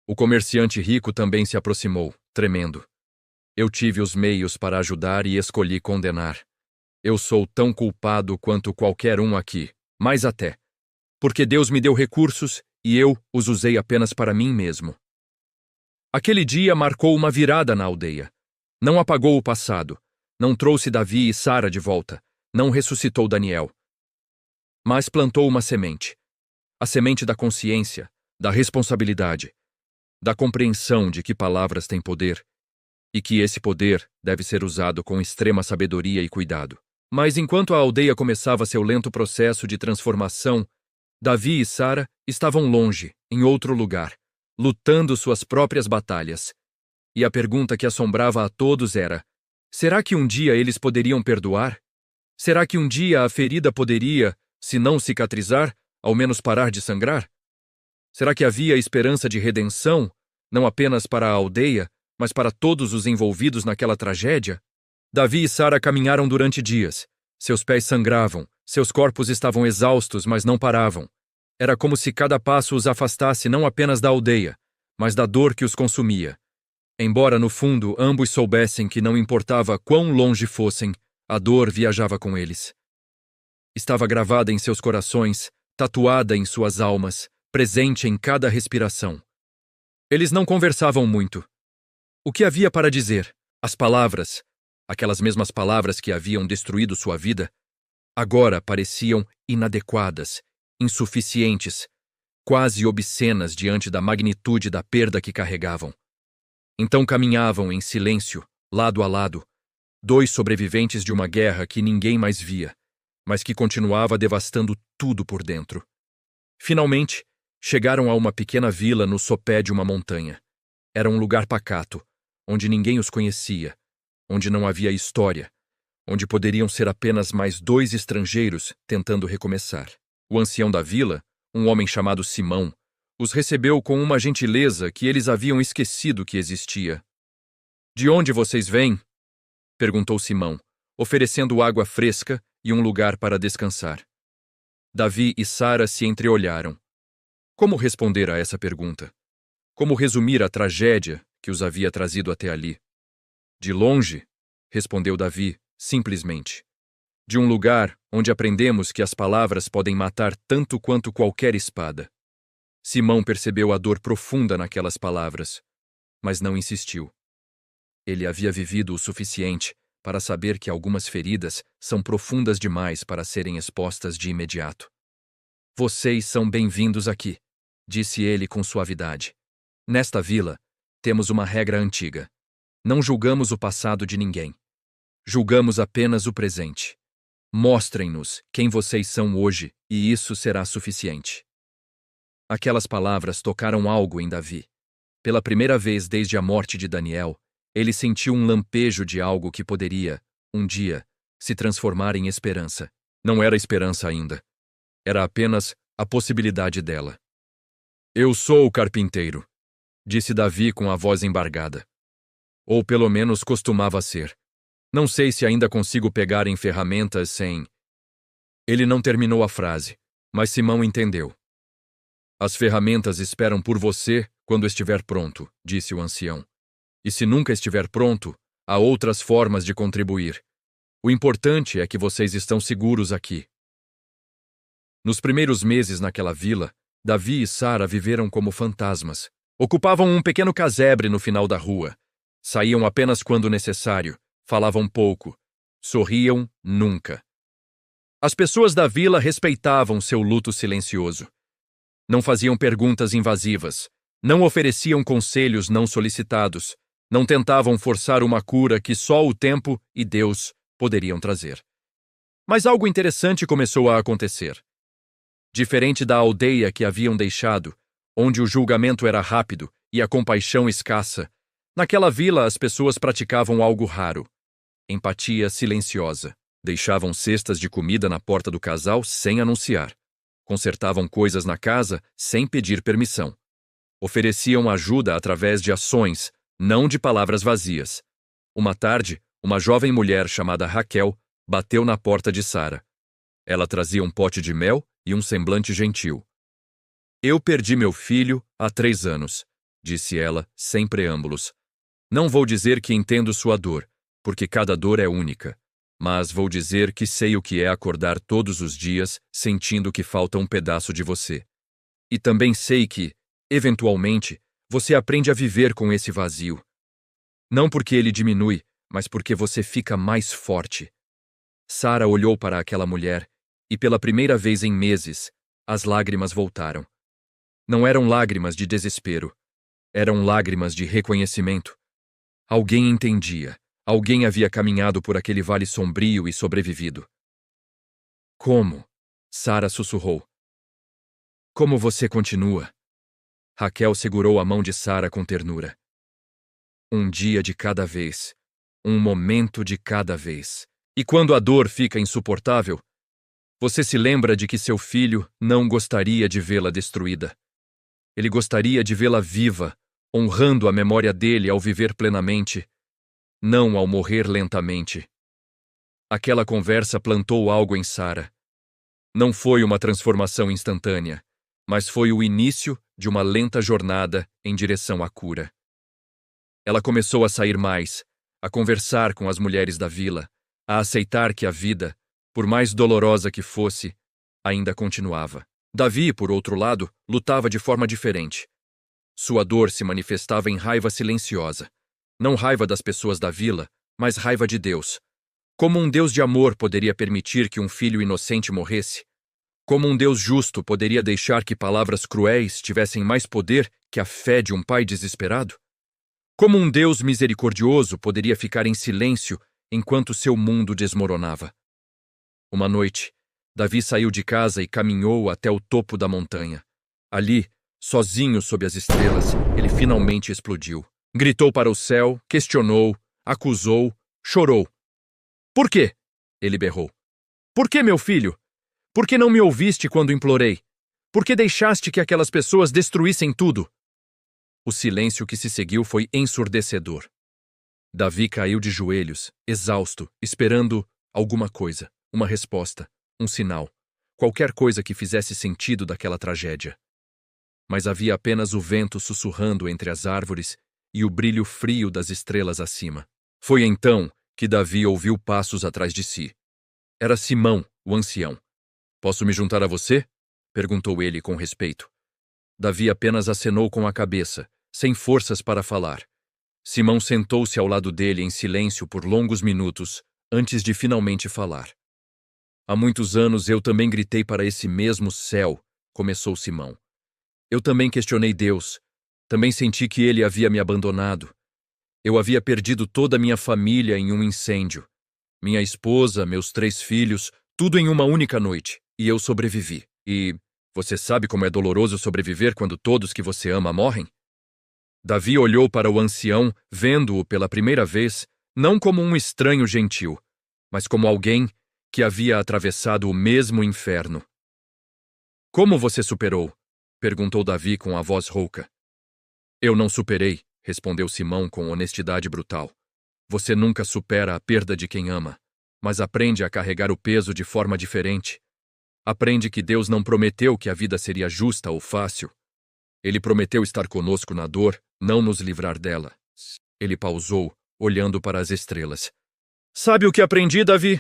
A: O comerciante rico também se aproximou, tremendo. Eu tive os meios para ajudar e escolhi condenar. Eu sou tão culpado quanto qualquer um aqui, mais até. Porque Deus me deu recursos e eu os usei apenas para mim mesmo. Aquele dia marcou uma virada na aldeia. Não apagou o passado, não trouxe Davi e Sara de volta, não ressuscitou Daniel. Mas plantou uma semente. A semente da consciência, da responsabilidade, da compreensão de que palavras têm poder e que esse poder deve ser usado com extrema sabedoria e cuidado. Mas enquanto a aldeia começava seu lento processo de transformação, Davi e Sara estavam longe, em outro lugar, lutando suas próprias batalhas. E a pergunta que assombrava a todos era: será que um dia eles poderiam perdoar? Será que um dia a ferida poderia, se não cicatrizar, ao menos parar de sangrar? Será que havia esperança de redenção, não apenas para a aldeia, mas para todos os envolvidos naquela tragédia? Davi e Sara caminharam durante dias. Seus pés sangravam, seus corpos estavam exaustos, mas não paravam. Era como se cada passo os afastasse não apenas da aldeia, mas da dor que os consumia. Embora, no fundo, ambos soubessem que não importava quão longe fossem, A dor viajava com eles. Estava gravada em seus corações, tatuada em suas almas, presente em cada respiração. Eles não conversavam muito. O que havia para dizer? As palavras, aquelas mesmas palavras que haviam destruído sua vida, agora pareciam inadequadas, insuficientes, quase obscenas diante da magnitude da perda que carregavam. Então caminhavam em silêncio, lado a lado, dois sobreviventes de uma guerra que ninguém mais via, mas que continuava devastando tudo por dentro. Finalmente, chegaram a uma pequena vila no sopé de uma montanha. Era um lugar pacato, onde ninguém os conhecia, onde não havia história, onde poderiam ser apenas mais dois estrangeiros tentando recomeçar. O ancião da vila, um homem chamado Simão, os recebeu com uma gentileza que eles haviam esquecido que existia. "De onde vocês vêm?" perguntou Simão, oferecendo água fresca e um lugar para descansar. Davi e Sara se entreolharam. Como responder a essa pergunta? Como resumir a tragédia que os havia trazido até ali? "De longe", respondeu Davi, simplesmente. "De um lugar onde aprendemos que as palavras podem matar tanto quanto qualquer espada." Simão percebeu a dor profunda naquelas palavras, mas não insistiu. Ele havia vivido o suficiente para saber que algumas feridas são profundas demais para serem expostas de imediato. "Vocês são bem-vindos aqui", disse ele com suavidade. "Nesta vila, temos uma regra antiga. Não julgamos o passado de ninguém. Julgamos apenas o presente. Mostrem-nos quem vocês são hoje, e isso será suficiente." Aquelas palavras tocaram algo em Davi. Pela primeira vez desde a morte de Daniel, ele sentiu um lampejo de algo que poderia, um dia, se transformar em esperança. Não era esperança ainda. Era apenas a possibilidade dela. "Eu sou o carpinteiro", disse Davi com a voz embargada. Ou pelo menos costumava ser. "Não sei se ainda consigo pegar em ferramentas sem..." Ele não terminou a frase, mas Simão entendeu. "As ferramentas esperam por você quando estiver pronto", disse o ancião. "E se nunca estiver pronto, há outras formas de contribuir. O importante é que vocês estão seguros aqui." Nos primeiros meses naquela vila, Davi e Sara viveram como fantasmas. Ocupavam um pequeno casebre no final da rua. Saíam apenas quando necessário, falavam pouco, sorriam nunca. As pessoas da vila respeitavam seu luto silencioso. Não faziam perguntas invasivas, não ofereciam conselhos não solicitados, não tentavam forçar uma cura que só o tempo e Deus poderiam trazer. Mas algo interessante começou a acontecer. Diferente da aldeia que haviam deixado, onde o julgamento era rápido e a compaixão escassa, naquela vila as pessoas praticavam algo raro: empatia silenciosa. Deixavam cestas de comida na porta do casal sem anunciar. Consertavam coisas na casa sem pedir permissão. Ofereciam ajuda através de ações, não de palavras vazias. Uma tarde, uma jovem mulher chamada Raquel bateu na porta de Sara. Ela trazia um pote de mel e um semblante gentil. "Eu perdi meu filho há 3 anos", disse ela, sem preâmbulos. "Não vou dizer que entendo sua dor, porque cada dor é única. Mas vou dizer que sei o que é acordar todos os dias sentindo que falta um pedaço de você. E também sei que, eventualmente, você aprende a viver com esse vazio. Não porque ele diminui, mas porque você fica mais forte." Sara olhou para aquela mulher e, pela primeira vez em meses, as lágrimas voltaram. Não eram lágrimas de desespero. Eram lágrimas de reconhecimento. Alguém entendia. Alguém havia caminhado por aquele vale sombrio e sobrevivido. "Como?" Sara sussurrou. "Como você continua?" Raquel segurou a mão de Sara com ternura. "Um dia de cada vez. Um momento de cada vez. E quando a dor fica insuportável, você se lembra de que seu filho não gostaria de vê-la destruída. Ele gostaria de vê-la viva, honrando a memória dele ao viver plenamente, não ao morrer lentamente." Aquela conversa plantou algo em Sara. Não foi uma transformação instantânea, mas foi o início de uma lenta jornada em direção à cura. Ela começou a sair mais, a conversar com as mulheres da vila, a aceitar que a vida, por mais dolorosa que fosse, ainda continuava. Davi, por outro lado, lutava de forma diferente. Sua dor se manifestava em raiva silenciosa. Não raiva das pessoas da vila, mas raiva de Deus. Como um Deus de amor poderia permitir que um filho inocente morresse? Como um Deus justo poderia deixar que palavras cruéis tivessem mais poder que a fé de um pai desesperado? Como um Deus misericordioso poderia ficar em silêncio enquanto seu mundo desmoronava? Uma noite, Davi saiu de casa e caminhou até o topo da montanha. Ali, sozinho sob as estrelas, ele finalmente explodiu. Gritou para o céu, questionou, acusou, chorou. Por quê? Ele berrou. Por que, meu filho? Por que não me ouviste quando implorei? Por que deixaste que aquelas pessoas destruíssem tudo? O silêncio que se seguiu foi ensurdecedor. Davi caiu de joelhos, exausto, esperando alguma coisa, uma resposta, um sinal, qualquer coisa que fizesse sentido daquela tragédia. Mas havia apenas o vento sussurrando entre as árvores e o brilho frio das estrelas acima. Foi então que Davi ouviu passos atrás de si. Era Simão, o ancião. Posso me juntar a você? Perguntou ele com respeito. Davi apenas acenou com a cabeça, sem forças para falar. Simão sentou-se ao lado dele em silêncio por longos minutos, antes de finalmente falar. Há muitos anos eu também gritei para esse mesmo céu, começou Simão. Eu também questionei Deus. Também senti que ele havia me abandonado. Eu havia perdido toda a minha família em um incêndio. Minha esposa, meus 3 filhos, tudo em uma única noite. E eu sobrevivi. E você sabe como é doloroso sobreviver quando todos que você ama morrem? Davi olhou para o ancião, vendo-o pela primeira vez, não como um estranho gentil, mas como alguém que havia atravessado o mesmo inferno. Como você superou? Perguntou Davi com a voz rouca. Eu não superei, respondeu Simão com honestidade brutal. Você nunca supera a perda de quem ama, mas aprende a carregar o peso de forma diferente. Aprende que Deus não prometeu que a vida seria justa ou fácil. Ele prometeu estar conosco na dor, não nos livrar dela. Ele pausou, olhando para as estrelas. Sabe o que aprendi, Davi?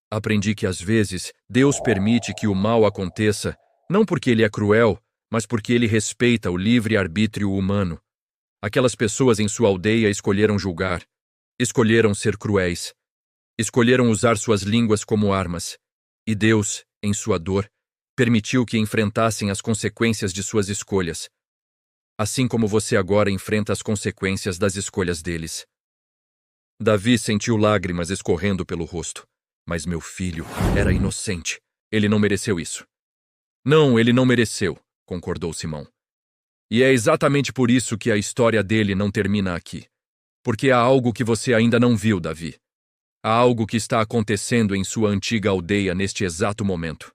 A: Aprendi que às vezes Deus permite que o mal aconteça, não porque ele é cruel, mas porque ele respeita o livre-arbítrio humano. Aquelas pessoas em sua aldeia escolheram julgar, escolheram ser cruéis, escolheram usar suas línguas como armas. E Deus, em sua dor, permitiu que enfrentassem as consequências de suas escolhas, assim como você agora enfrenta as consequências das escolhas deles. Davi sentiu lágrimas escorrendo pelo rosto. Mas meu filho era inocente. Ele não mereceu isso. Não, ele não mereceu, concordou Simão. E é exatamente por isso que a história dele não termina aqui. Porque há algo que você ainda não viu, Davi. Há algo que está acontecendo em sua antiga aldeia neste exato momento.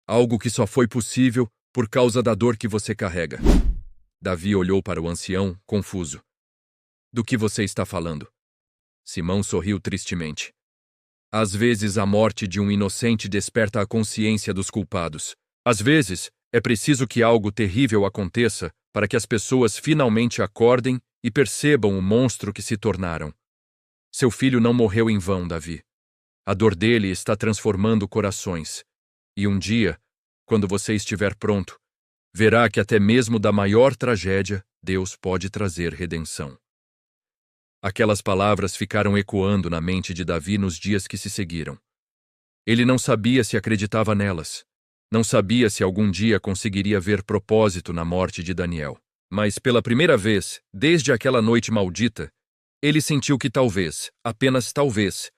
A: Algo que só foi possível por causa da dor que você carrega. Davi olhou para o ancião, confuso. Do que você está falando? Simão sorriu tristemente. Às vezes a morte de um inocente desperta a consciência dos culpados. Às vezes, é preciso que algo terrível aconteça para que as pessoas finalmente acordem e percebam o monstro que se tornaram. Seu filho não morreu em vão, Davi. A dor dele está transformando corações. E um dia, quando você estiver pronto, verá que até mesmo da maior tragédia, Deus pode trazer redenção. Aquelas palavras ficaram ecoando na mente de Davi nos dias que se seguiram. Ele não sabia se acreditava nelas. Não sabia se algum dia conseguiria ver propósito na morte de Daniel. Mas, pela primeira vez, desde aquela noite maldita, ele sentiu que talvez, apenas talvez,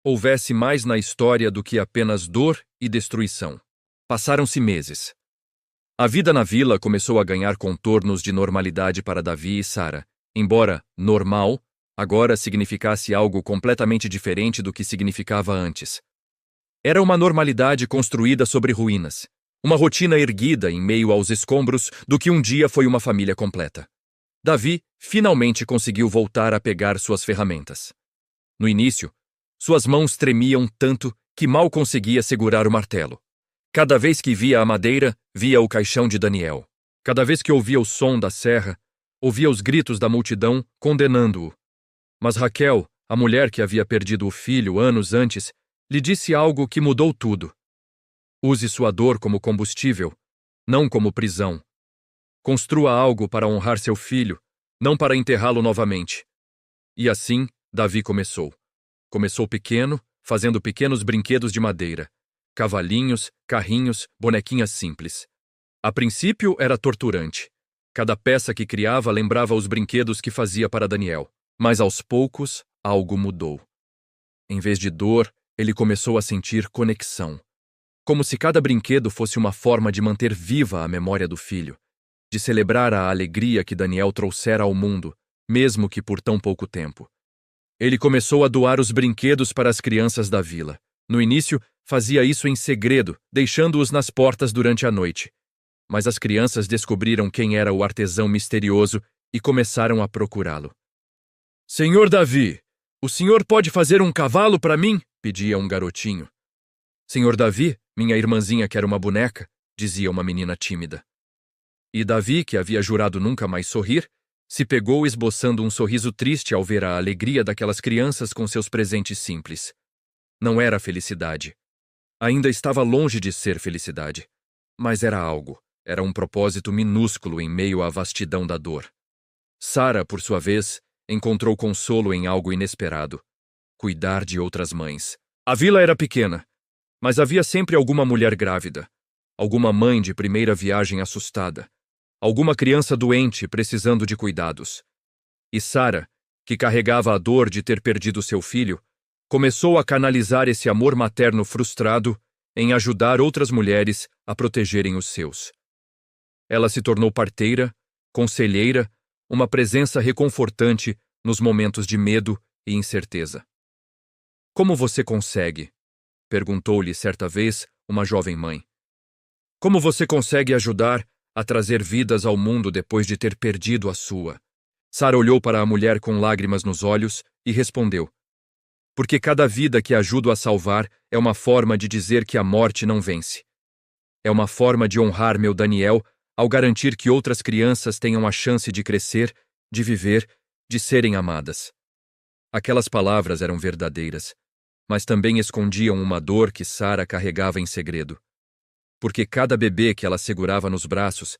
A: houvesse mais na história do que apenas dor e destruição. Passaram-se meses. A vida na vila começou a ganhar contornos de normalidade para Davi e Sara, embora normal agora significasse algo completamente diferente do que significava antes. Era uma normalidade construída sobre ruínas, uma rotina erguida em meio aos escombros do que um dia foi uma família completa. Davi finalmente conseguiu voltar a pegar suas ferramentas. No início, suas mãos tremiam tanto que mal conseguia segurar o martelo. Cada vez que via a madeira, via o caixão de Daniel. Cada vez que ouvia o som da serra, ouvia os gritos da multidão condenando-o. Mas Raquel, A mulher que havia perdido o filho anos antes lhe disse algo que mudou tudo. Use sua dor como combustível, não como prisão. Construa algo para honrar seu filho, não para enterrá-lo novamente. E assim, Davi começou. Começou pequeno, fazendo pequenos brinquedos de madeira. Cavalinhos, carrinhos, bonequinhas simples. A princípio era torturante. Cada peça que criava lembrava os brinquedos que fazia para Daniel. Mas aos poucos, algo mudou. Em vez de dor, ele começou a sentir conexão. Como se cada brinquedo fosse uma forma de manter viva a memória do filho, de celebrar a alegria que Daniel trouxera ao mundo, mesmo que por tão pouco tempo. Ele começou a doar os brinquedos para as crianças da vila. No início, fazia isso em segredo, deixando-os nas portas durante a noite. Mas as crianças descobriram quem era o artesão misterioso e começaram a procurá-lo. Senhor Davi, o senhor pode fazer um cavalo para mim? Pedia um garotinho. Senhor Davi, minha irmãzinha quer uma boneca, dizia uma menina tímida. E Davi, que havia jurado nunca mais sorrir, se pegou esboçando um sorriso triste ao ver a alegria daquelas crianças com seus presentes simples. Não era felicidade. Ainda estava longe de ser felicidade. Mas era algo. Era um propósito minúsculo em meio à vastidão da dor. Sara, por sua vez, encontrou consolo em algo inesperado. Cuidar de outras mães. A vila era pequena, mas havia sempre alguma mulher grávida, alguma mãe de primeira viagem assustada, alguma criança doente precisando de cuidados. E Sara, que carregava a dor de ter perdido seu filho, começou a canalizar esse amor materno frustrado em ajudar outras mulheres a protegerem os seus. Ela se tornou parteira, conselheira, uma presença reconfortante nos momentos de medo e incerteza. Como você consegue? Perguntou-lhe certa vez uma jovem mãe. Como você consegue ajudar a trazer vidas ao mundo depois de ter perdido a sua? Sara olhou para a mulher com lágrimas nos olhos e respondeu: porque cada vida que ajudo a salvar é uma forma de dizer que a morte não vence. É uma forma de honrar meu Daniel ao garantir que outras crianças tenham a chance de crescer, de viver, de serem amadas. Aquelas palavras eram verdadeiras, mas também escondiam uma dor que Sara carregava em segredo. Porque cada bebê que ela segurava nos braços,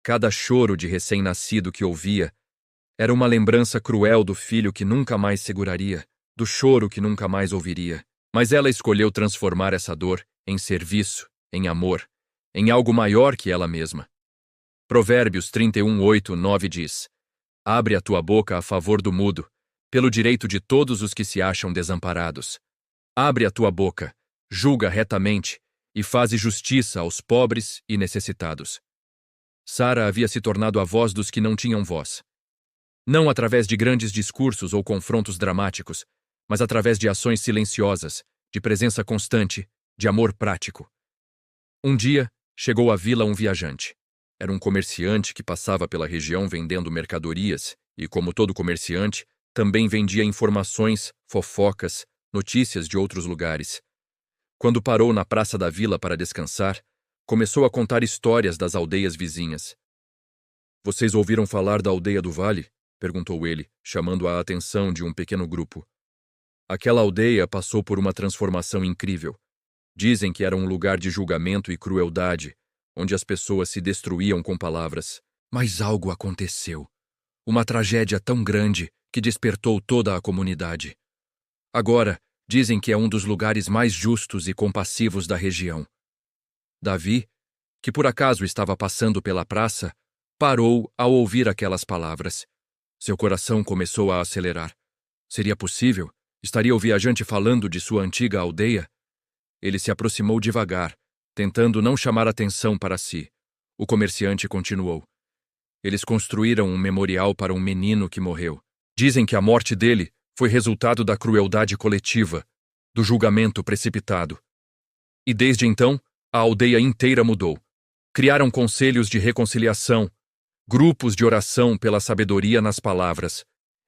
A: cada choro de recém-nascido que ouvia, era uma lembrança cruel do filho que nunca mais seguraria, do choro que nunca mais ouviria. Mas ela escolheu transformar essa dor em serviço, em amor, em algo maior que ela mesma. Provérbios 31:8-9 diz: abre a tua boca a favor do mudo, pelo direito de todos os que se acham desamparados. Abre a tua boca, julga retamente e faze justiça aos pobres e necessitados. Sara havia se tornado a voz dos que não tinham voz. Não através de grandes discursos ou confrontos dramáticos, mas através de ações silenciosas, de presença constante, de amor prático. Um dia, chegou à vila um viajante. Era um comerciante que passava pela região vendendo mercadorias e, como todo comerciante, também vendia informações, fofocas, notícias de outros lugares. Quando parou na praça da vila para descansar, começou a contar histórias das aldeias vizinhas. Vocês ouviram falar da aldeia do Vale? Perguntou ele, chamando a atenção de um pequeno grupo. Aquela aldeia passou por uma transformação incrível. Dizem que era um lugar de julgamento e crueldade, onde as pessoas se destruíam com palavras. Mas algo aconteceu. Uma tragédia tão grande que despertou toda a comunidade. Agora, dizem que é um dos lugares mais justos e compassivos da região. Davi, que por acaso estava passando pela praça, parou ao ouvir aquelas palavras. Seu coração começou a acelerar. Seria possível? Estaria o viajante falando de sua antiga aldeia? Ele se aproximou devagar, tentando não chamar atenção para si. O comerciante continuou. Eles construíram um memorial para um menino que morreu. Dizem que a morte dele foi resultado da crueldade coletiva, do julgamento precipitado. E desde então, a aldeia inteira mudou. Criaram conselhos de reconciliação, grupos de oração pela sabedoria nas palavras.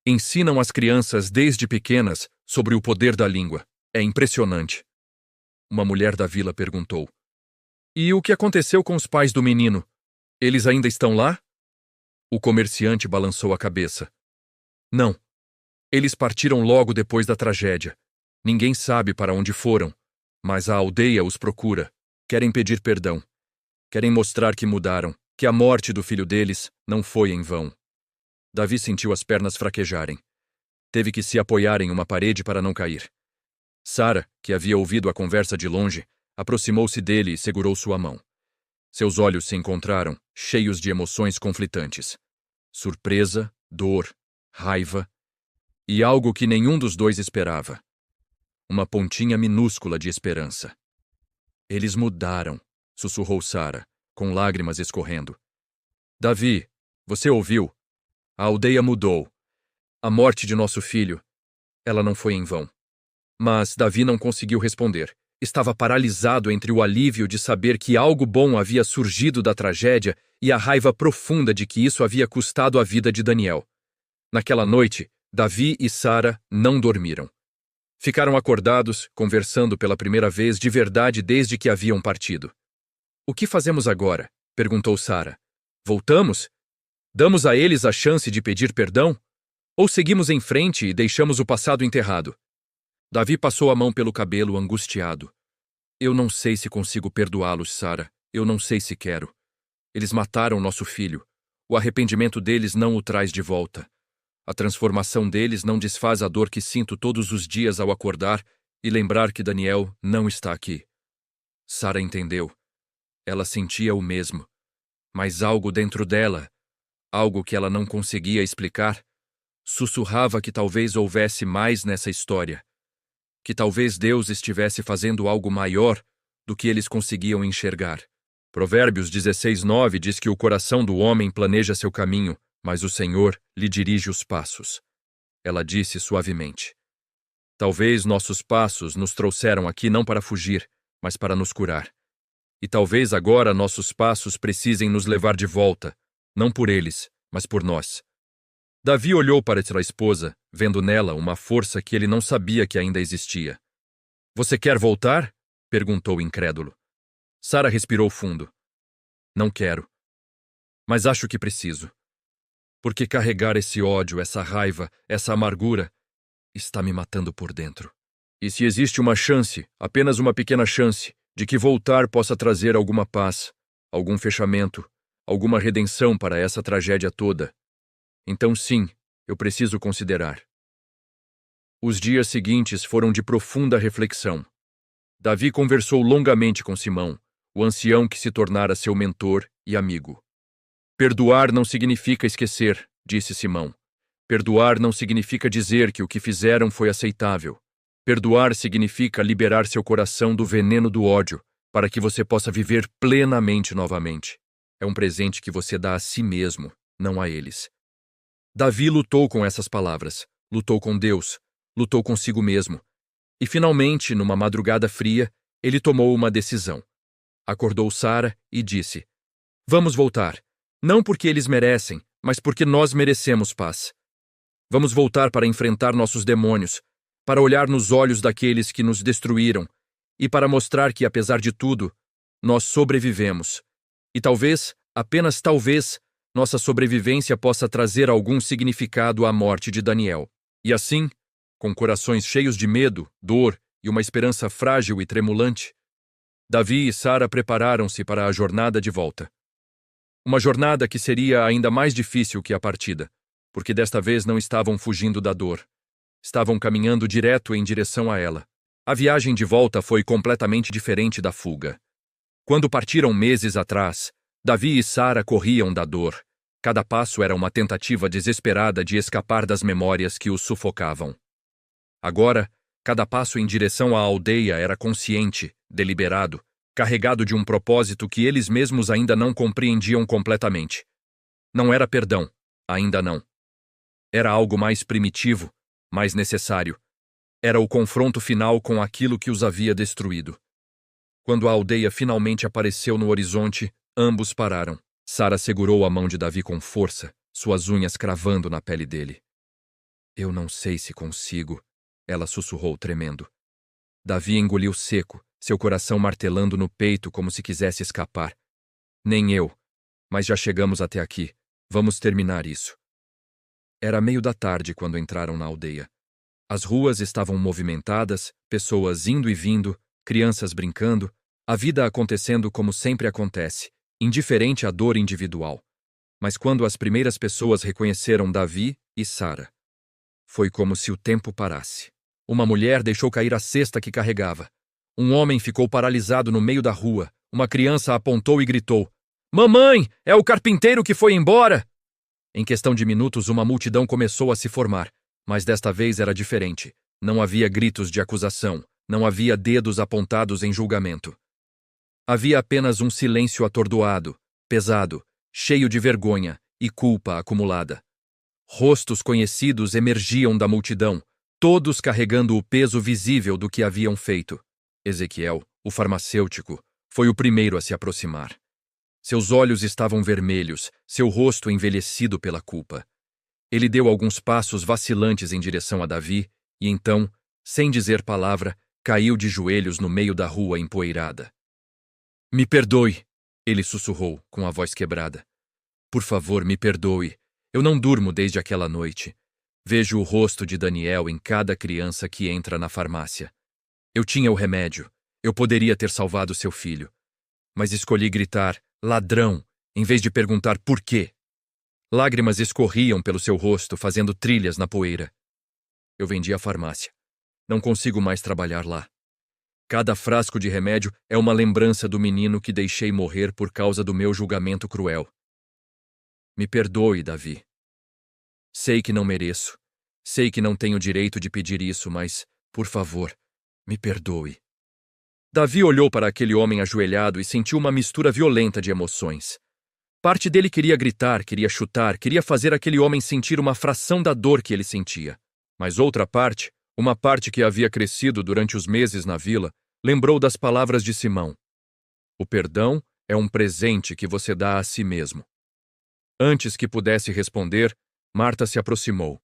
A: Ensinam as crianças desde pequenas sobre o poder da língua. É impressionante. Uma mulher da vila perguntou. E o que aconteceu com os pais do menino? Eles ainda estão lá? O comerciante balançou a cabeça. Não. Eles partiram logo depois da tragédia. Ninguém sabe para onde foram, mas a aldeia os procura. Querem pedir perdão. Querem mostrar que mudaram, que a morte do filho deles não foi em vão. Davi sentiu as pernas fraquejarem. Teve que se apoiar em uma parede para não cair. Sara, que havia ouvido a conversa de longe, aproximou-se dele e segurou sua mão. Seus olhos se encontraram, cheios de emoções conflitantes. Surpresa, dor, raiva e algo que nenhum dos dois esperava. Uma pontinha minúscula de esperança. Eles mudaram, sussurrou Sara, com lágrimas escorrendo. Davi, você ouviu? A aldeia mudou. A morte de nosso filho, ela não foi em vão. Mas Davi não conseguiu responder. Estava paralisado entre o alívio de saber que algo bom havia surgido da tragédia e a raiva profunda de que isso havia custado a vida de Daniel. Naquela noite, Davi e Sara não dormiram. Ficaram acordados, conversando pela primeira vez de verdade desde que haviam partido. O que fazemos agora? Perguntou Sara. Voltamos? Damos a eles a chance de pedir perdão? Ou seguimos em frente e deixamos o passado enterrado? Davi passou a mão pelo cabelo, angustiado. Eu não sei se consigo perdoá-los, Sara. Eu não sei se quero. Eles mataram nosso filho. O arrependimento deles não o traz de volta. A transformação deles não desfaz a dor que sinto todos os dias ao acordar e lembrar que Daniel não está aqui. Sara entendeu. Ela sentia o mesmo. Mas algo dentro dela, algo que ela não conseguia explicar, sussurrava que talvez houvesse mais nessa história. Que talvez Deus estivesse fazendo algo maior do que eles conseguiam enxergar. Provérbios 16:9 diz que o coração do homem planeja seu caminho, mas o Senhor lhe dirige os passos. Ela disse suavemente. Talvez nossos passos nos trouxeram aqui não para fugir, mas para nos curar. E talvez agora nossos passos precisem nos levar de volta, não por eles, mas por nós. Davi olhou para sua esposa, vendo nela uma força que ele não sabia que ainda existia. Você quer voltar? Perguntou incrédulo. Sara respirou fundo. Não quero. Mas acho que preciso. Porque carregar esse ódio, essa raiva, essa amargura, está me matando por dentro. E se existe uma chance, apenas uma pequena chance, de que voltar possa trazer alguma paz, algum fechamento, alguma redenção para essa tragédia toda, então sim, eu preciso considerar. Os dias seguintes foram de profunda reflexão. Davi conversou longamente com Simão, o ancião que se tornara seu mentor e amigo. Perdoar não significa esquecer, disse Simão. Perdoar não significa dizer que o que fizeram foi aceitável. Perdoar significa liberar seu coração do veneno do ódio, para que você possa viver plenamente novamente. É um presente que você dá a si mesmo, não a eles. Davi lutou com essas palavras, lutou com Deus, lutou consigo mesmo. E finalmente, numa madrugada fria, ele tomou uma decisão. Acordou Sara e disse: Vamos voltar, não porque eles merecem, mas porque nós merecemos paz. Vamos voltar para enfrentar nossos demônios, para olhar nos olhos daqueles que nos destruíram e para mostrar que, apesar de tudo, nós sobrevivemos. E talvez, apenas talvez, nossa sobrevivência possa trazer algum significado à morte de Daniel. E assim, com corações cheios de medo, dor e uma esperança frágil e tremulante, Davi e Sara prepararam-se para a jornada de volta. Uma jornada que seria ainda mais difícil que a partida, porque desta vez não estavam fugindo da dor. Estavam caminhando direto em direção a ela. A viagem de volta foi completamente diferente da fuga. Quando partiram meses atrás, Davi e Sara corriam da dor. Cada passo era uma tentativa desesperada de escapar das memórias que os sufocavam. Agora, cada passo em direção à aldeia era consciente, deliberado, carregado de um propósito que eles mesmos ainda não compreendiam completamente. Não era perdão, ainda não. Era algo mais primitivo, mais necessário. Era o confronto final com aquilo que os havia destruído. Quando a aldeia finalmente apareceu no horizonte, ambos pararam. Sara segurou a mão de Davi com força, suas unhas cravando na pele dele. Eu não sei se consigo, ela sussurrou tremendo. Davi engoliu seco, seu coração martelando no peito como se quisesse escapar. Nem eu, mas já chegamos até aqui. Vamos terminar isso. Era meio da tarde quando entraram na aldeia. As ruas estavam movimentadas, pessoas indo e vindo, crianças brincando, a vida acontecendo como sempre acontece, indiferente à dor individual. Mas quando as primeiras pessoas reconheceram Davi e Sara, foi como se o tempo parasse. Uma mulher deixou cair a cesta que carregava. Um homem ficou paralisado no meio da rua. Uma criança apontou e gritou: "Mamãe, é o carpinteiro que foi embora!" Em questão de minutos, uma multidão começou a se formar, mas desta vez era diferente. Não havia gritos de acusação, não havia dedos apontados em julgamento. Havia apenas um silêncio atordoado, pesado, cheio de vergonha e culpa acumulada. Rostos conhecidos emergiam da multidão, todos carregando o peso visível do que haviam feito. Ezequiel, o farmacêutico, foi o primeiro a se aproximar. Seus olhos estavam vermelhos, seu rosto envelhecido pela culpa. Ele deu alguns passos vacilantes em direção a Davi e então, sem dizer palavra, caiu de joelhos no meio da rua empoeirada. "Me perdoe", ele sussurrou, com a voz quebrada. "Por favor, me perdoe. Eu não durmo desde aquela noite. Vejo o rosto de Daniel em cada criança que entra na farmácia. Eu tinha o remédio. Eu poderia ter salvado seu filho. Mas escolhi gritar, 'Ladrão!' em vez de perguntar por quê." Lágrimas escorriam pelo seu rosto, fazendo trilhas na poeira. "Eu vendi a farmácia. Não consigo mais trabalhar lá. Cada frasco de remédio é uma lembrança do menino que deixei morrer por causa do meu julgamento cruel. Me perdoe, Davi. Sei que não mereço. Sei que não tenho direito de pedir isso, mas, por favor, me perdoe." Davi olhou para aquele homem ajoelhado e sentiu uma mistura violenta de emoções. Parte dele queria gritar, queria chutar, queria fazer aquele homem sentir uma fração da dor que ele sentia. Mas outra parte, uma parte que havia crescido durante os meses na vila, lembrou das palavras de Simão. O perdão é um presente que você dá a si mesmo. Antes que pudesse responder, Marta se aproximou.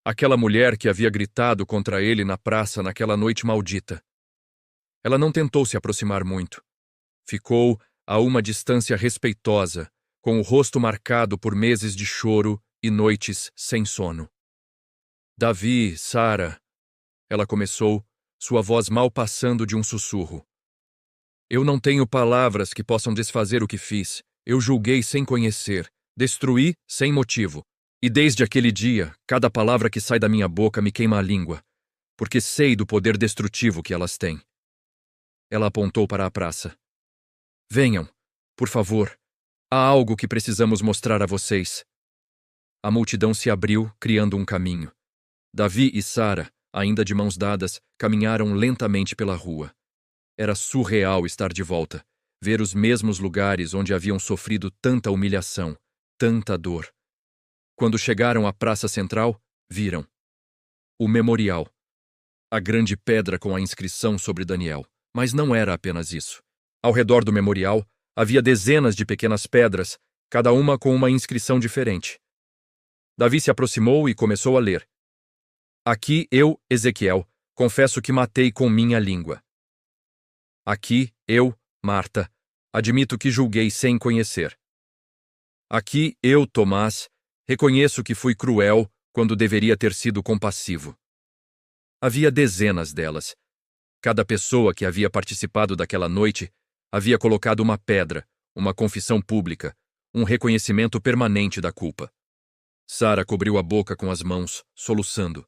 A: Aquela mulher que havia gritado contra ele na praça naquela noite maldita. Ela não tentou se aproximar muito. Ficou a uma distância respeitosa, com o rosto marcado por meses de choro e noites sem sono. "Davi, Sara", ela começou, sua voz mal passando de um sussurro. "Eu não tenho palavras que possam desfazer o que fiz. Eu julguei sem conhecer, destruí sem motivo. E desde aquele dia, cada palavra que sai da minha boca me queima a língua, porque sei do poder destrutivo que elas têm." Ela apontou para a praça. "Venham, por favor. Há algo que precisamos mostrar a vocês." A multidão se abriu, criando um caminho. Davi e Sara, ainda de mãos dadas, caminharam lentamente pela rua. Era surreal estar de volta, ver os mesmos lugares onde haviam sofrido tanta humilhação, tanta dor. Quando chegaram à praça central, viram o memorial, a grande pedra com a inscrição sobre Daniel. Mas não era apenas isso. Ao redor do memorial, havia dezenas de pequenas pedras, cada uma com uma inscrição diferente. Davi se aproximou e começou a ler. "Aqui eu, Ezequiel, confesso que matei com minha língua. Aqui eu, Marta, admito que julguei sem conhecer. Aqui eu, Tomás, reconheço que fui cruel quando deveria ter sido compassivo." Havia dezenas delas. Cada pessoa que havia participado daquela noite havia colocado uma pedra, uma confissão pública, um reconhecimento permanente da culpa. Sara cobriu a boca com as mãos, soluçando.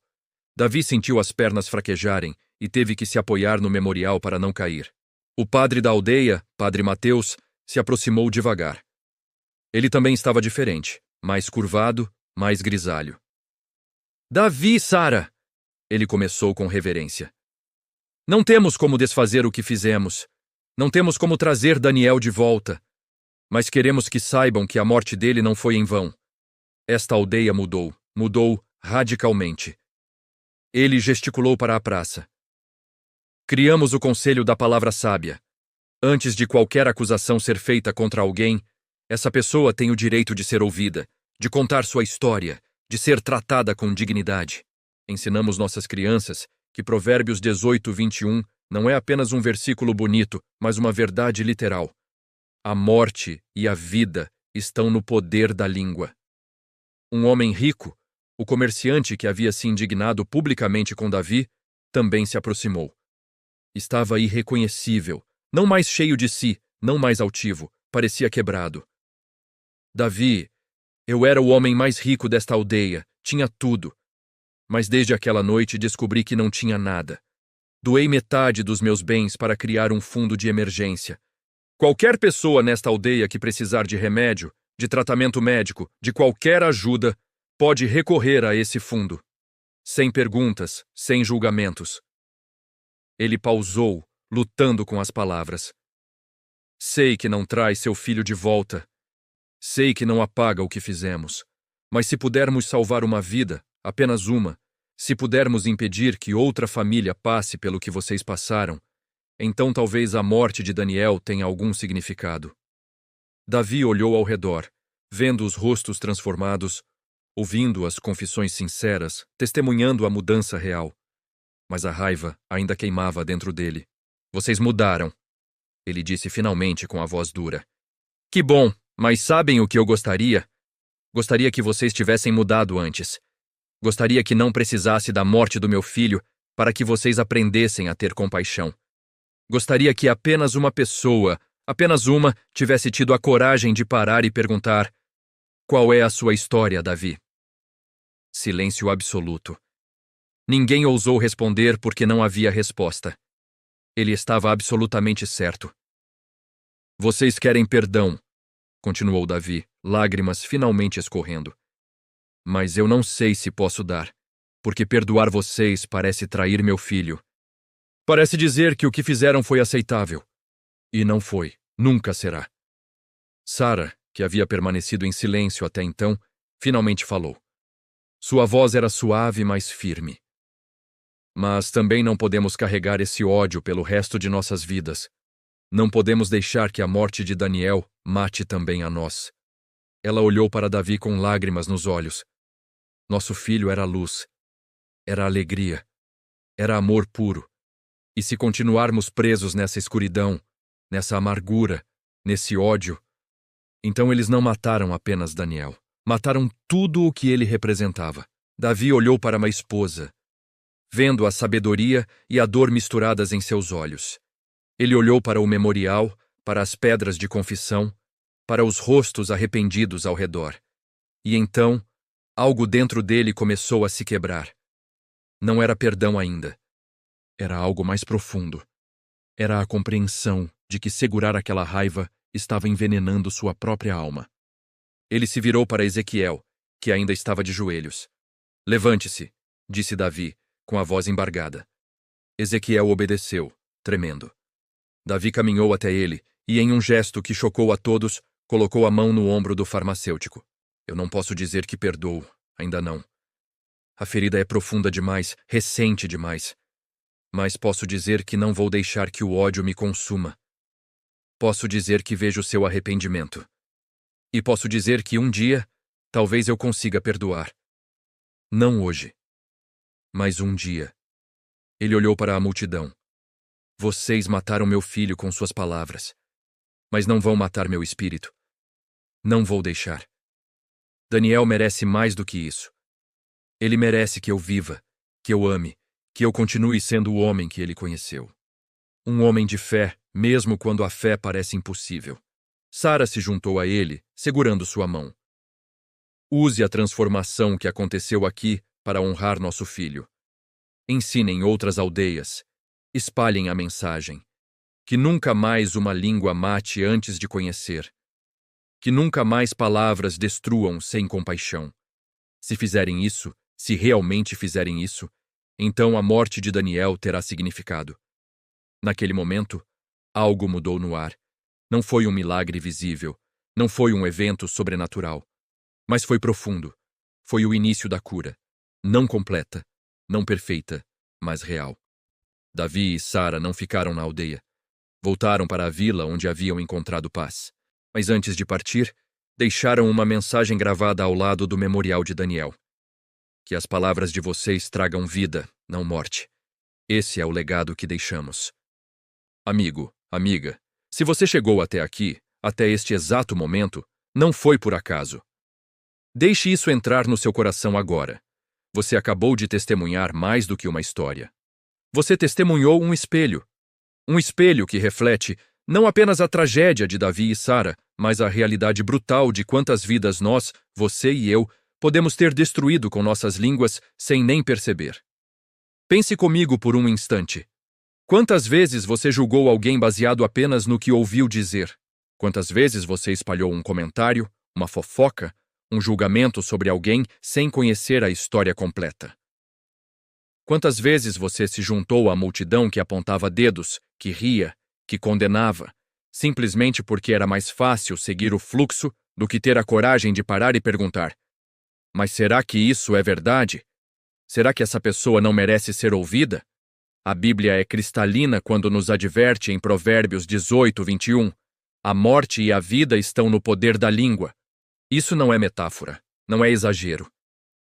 A: Davi sentiu as pernas fraquejarem e teve que se apoiar no memorial para não cair. O padre da aldeia, Padre Mateus, se aproximou devagar. Ele também estava diferente, mais curvado, mais grisalho. "Davi, Sara!" Ele começou com reverência. "Não temos como desfazer o que fizemos. Não temos como trazer Daniel de volta. Mas queremos que saibam que a morte dele não foi em vão. Esta aldeia mudou radicalmente." Ele gesticulou para a praça. "Criamos o Conselho da Palavra Sábia. Antes de qualquer acusação ser feita contra alguém, essa pessoa tem o direito de ser ouvida, de contar sua história, de ser tratada com dignidade. Ensinamos nossas crianças que Provérbios 18:21 não é apenas um versículo bonito, mas uma verdade literal. A morte e a vida estão no poder da língua. Um homem rico O comerciante que havia se indignado publicamente com Davi também se aproximou. Estava irreconhecível, não mais cheio de si, não mais altivo, parecia quebrado. Davi, eu era o homem mais rico desta aldeia, tinha tudo. Mas desde aquela noite descobri que não tinha nada. Doei metade dos meus bens para criar um fundo de emergência. Qualquer pessoa nesta aldeia que precisar de remédio, de tratamento médico, de qualquer ajuda, pode recorrer a esse fundo. Sem perguntas, sem julgamentos. Ele pausou, lutando com as palavras. Sei que não traz seu filho de volta. Sei que não apaga o que fizemos. Mas se pudermos salvar uma vida, apenas uma, se pudermos impedir que outra família passe pelo que vocês passaram, então talvez a morte de Daniel tenha algum significado. Davi olhou ao redor, vendo os rostos transformados, ouvindo as confissões sinceras, testemunhando a mudança real. Mas a raiva ainda queimava dentro dele. Vocês mudaram, ele disse finalmente com a voz dura. Que bom, mas sabem o que eu gostaria? Gostaria que vocês tivessem mudado antes. Gostaria que não precisasse da morte do meu filho para que vocês aprendessem a ter compaixão. Gostaria que apenas uma pessoa, apenas uma, tivesse tido a coragem de parar e perguntar: qual é a sua história, Davi? Silêncio absoluto. Ninguém ousou responder porque não havia resposta. Ele estava absolutamente certo. Vocês querem perdão, continuou Davi, lágrimas finalmente escorrendo. Mas eu não sei se posso dar, porque perdoar vocês parece trair meu filho. Parece dizer que o que fizeram foi aceitável. E não foi, nunca será. Sara, que havia permanecido em silêncio até então, finalmente falou. Sua voz era suave, mas firme. Mas também não podemos carregar esse ódio pelo resto de nossas vidas. Não podemos deixar que a morte de Daniel mate também a nós. Ela olhou para Davi com lágrimas nos olhos. Nosso filho era luz, era alegria, era amor puro. E se continuarmos presos nessa escuridão, nessa amargura, nesse ódio, então eles não mataram apenas Daniel. Mataram tudo o que ele representava. Davi olhou para uma esposa, vendo a sabedoria e a dor misturadas em seus olhos. Ele olhou para o memorial, para as pedras de confissão, para os rostos arrependidos ao redor. E então, algo dentro dele começou a se quebrar. Não era perdão ainda. Era algo mais profundo. Era a compreensão de que segurar aquela raiva estava envenenando sua própria alma. Ele se virou para Ezequiel, que ainda estava de joelhos. Levante-se, disse Davi, com a voz embargada. Ezequiel obedeceu, tremendo. Davi caminhou até ele e, em um gesto que chocou a todos, colocou a mão no ombro do farmacêutico. Eu não posso dizer que perdoo, ainda não. A ferida é profunda demais, recente demais. Mas posso dizer que não vou deixar que o ódio me consuma. Posso dizer que vejo seu arrependimento. E posso dizer que um dia, talvez eu consiga perdoar. Não hoje. Mas um dia. Ele olhou para a multidão. Vocês mataram meu filho com suas palavras. Mas não vão matar meu espírito. Não vou deixar. Daniel merece mais do que isso. Ele merece que eu viva, que eu ame, que eu continue sendo o homem que ele conheceu. Um homem de fé, mesmo quando a fé parece impossível. Sara se juntou a ele, segurando sua mão. Use a transformação que aconteceu aqui para honrar nosso filho. Ensinem outras aldeias. Espalhem a mensagem. Que nunca mais uma língua mate antes de conhecer. Que nunca mais palavras destruam sem compaixão. Se fizerem isso, se realmente fizerem isso, então a morte de Daniel terá significado. Naquele momento, algo mudou no ar. Não foi um milagre visível, não foi um evento sobrenatural, mas foi profundo. Foi o início da cura, não completa, não perfeita, mas real. Davi e Sara não ficaram na aldeia. Voltaram para a vila onde haviam encontrado paz. Mas antes de partir, deixaram uma mensagem gravada ao lado do memorial de Daniel. Que as palavras de vocês tragam vida, não morte. Esse é o legado que deixamos. Amigo, amiga, se você chegou até aqui, até este exato momento, não foi por acaso. Deixe isso entrar no seu coração agora. Você acabou de testemunhar mais do que uma história. Você testemunhou um espelho. Um espelho que reflete não apenas a tragédia de Davi e Sara, mas a realidade brutal de quantas vidas nós, você e eu, podemos ter destruído com nossas línguas sem nem perceber. Pense comigo por um instante. Quantas vezes você julgou alguém baseado apenas no que ouviu dizer? Quantas vezes você espalhou um comentário, uma fofoca, um julgamento sobre alguém sem conhecer a história completa? Quantas vezes você se juntou à multidão que apontava dedos, que ria, que condenava, simplesmente porque era mais fácil seguir o fluxo do que ter a coragem de parar e perguntar: mas será que isso é verdade? Será que essa pessoa não merece ser ouvida? A Bíblia é cristalina quando nos adverte em Provérbios 18, 21. A morte e a vida estão no poder da língua. Isso não é metáfora, não é exagero.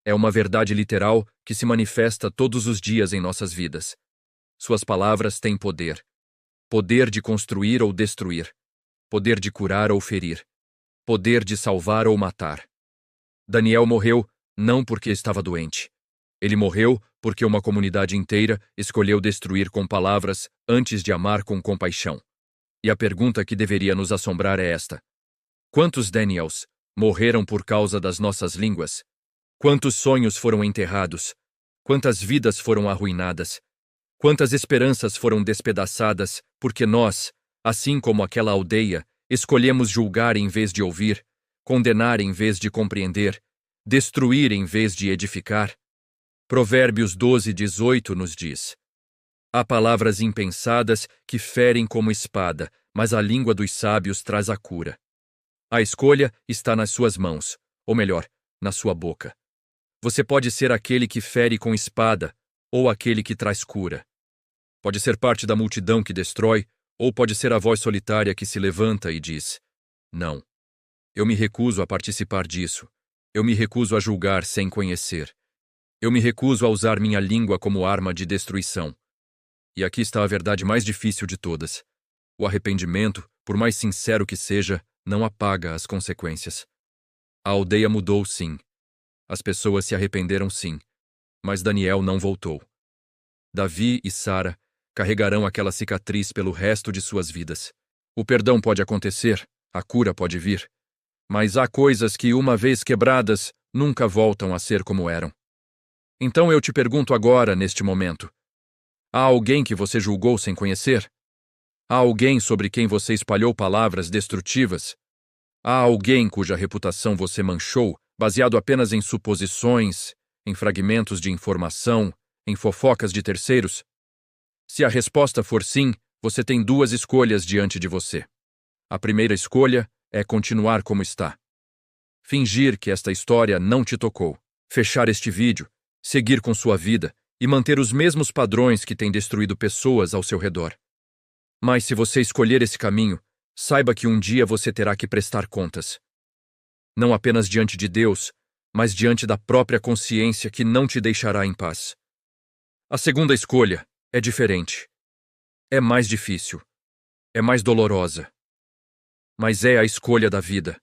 A: É uma verdade literal que se manifesta todos os dias em nossas vidas. Suas palavras têm poder. Poder de construir ou destruir. Poder de curar ou ferir. Poder de salvar ou matar. Daniel morreu não porque estava doente. Ele morreu porque uma comunidade inteira escolheu destruir com palavras antes de amar com compaixão. E a pergunta que deveria nos assombrar é esta: quantos Daniels morreram por causa das nossas línguas? Quantos sonhos foram enterrados? Quantas vidas foram arruinadas? Quantas esperanças foram despedaçadas porque nós, assim como aquela aldeia, escolhemos julgar em vez de ouvir, condenar em vez de compreender, destruir em vez de edificar? Provérbios 12, 18 nos diz: há palavras impensadas que ferem como espada, mas a língua dos sábios traz a cura. A escolha está nas suas mãos, ou melhor, na sua boca. Você pode ser aquele que fere com espada, ou aquele que traz cura. Pode ser parte da multidão que destrói, ou pode ser a voz solitária que se levanta e diz: não. Eu me recuso a participar disso. Eu me recuso a julgar sem conhecer. Eu me recuso a usar minha língua como arma de destruição. E aqui está a verdade mais difícil de todas. O arrependimento, por mais sincero que seja, não apaga as consequências. A aldeia mudou, sim. As pessoas se arrependeram, sim. Mas Daniel não voltou. Davi e Sara carregarão aquela cicatriz pelo resto de suas vidas. O perdão pode acontecer, a cura pode vir. Mas há coisas que, uma vez quebradas, nunca voltam a ser como eram. Então eu te pergunto agora, neste momento: há alguém que você julgou sem conhecer? Há alguém sobre quem você espalhou palavras destrutivas? Há alguém cuja reputação você manchou, baseado apenas em suposições, em fragmentos de informação, em fofocas de terceiros? Se a resposta for sim, você tem duas escolhas diante de você. A primeira escolha é continuar como está. Fingir que esta história não te tocou, fechar este vídeo, seguir com sua vida e manter os mesmos padrões que têm destruído pessoas ao seu redor. Mas se você escolher esse caminho, saiba que um dia você terá que prestar contas. Não apenas diante de Deus, mas diante da própria consciência que não te deixará em paz. A segunda escolha é diferente. É mais difícil. É mais dolorosa. Mas é a escolha da vida.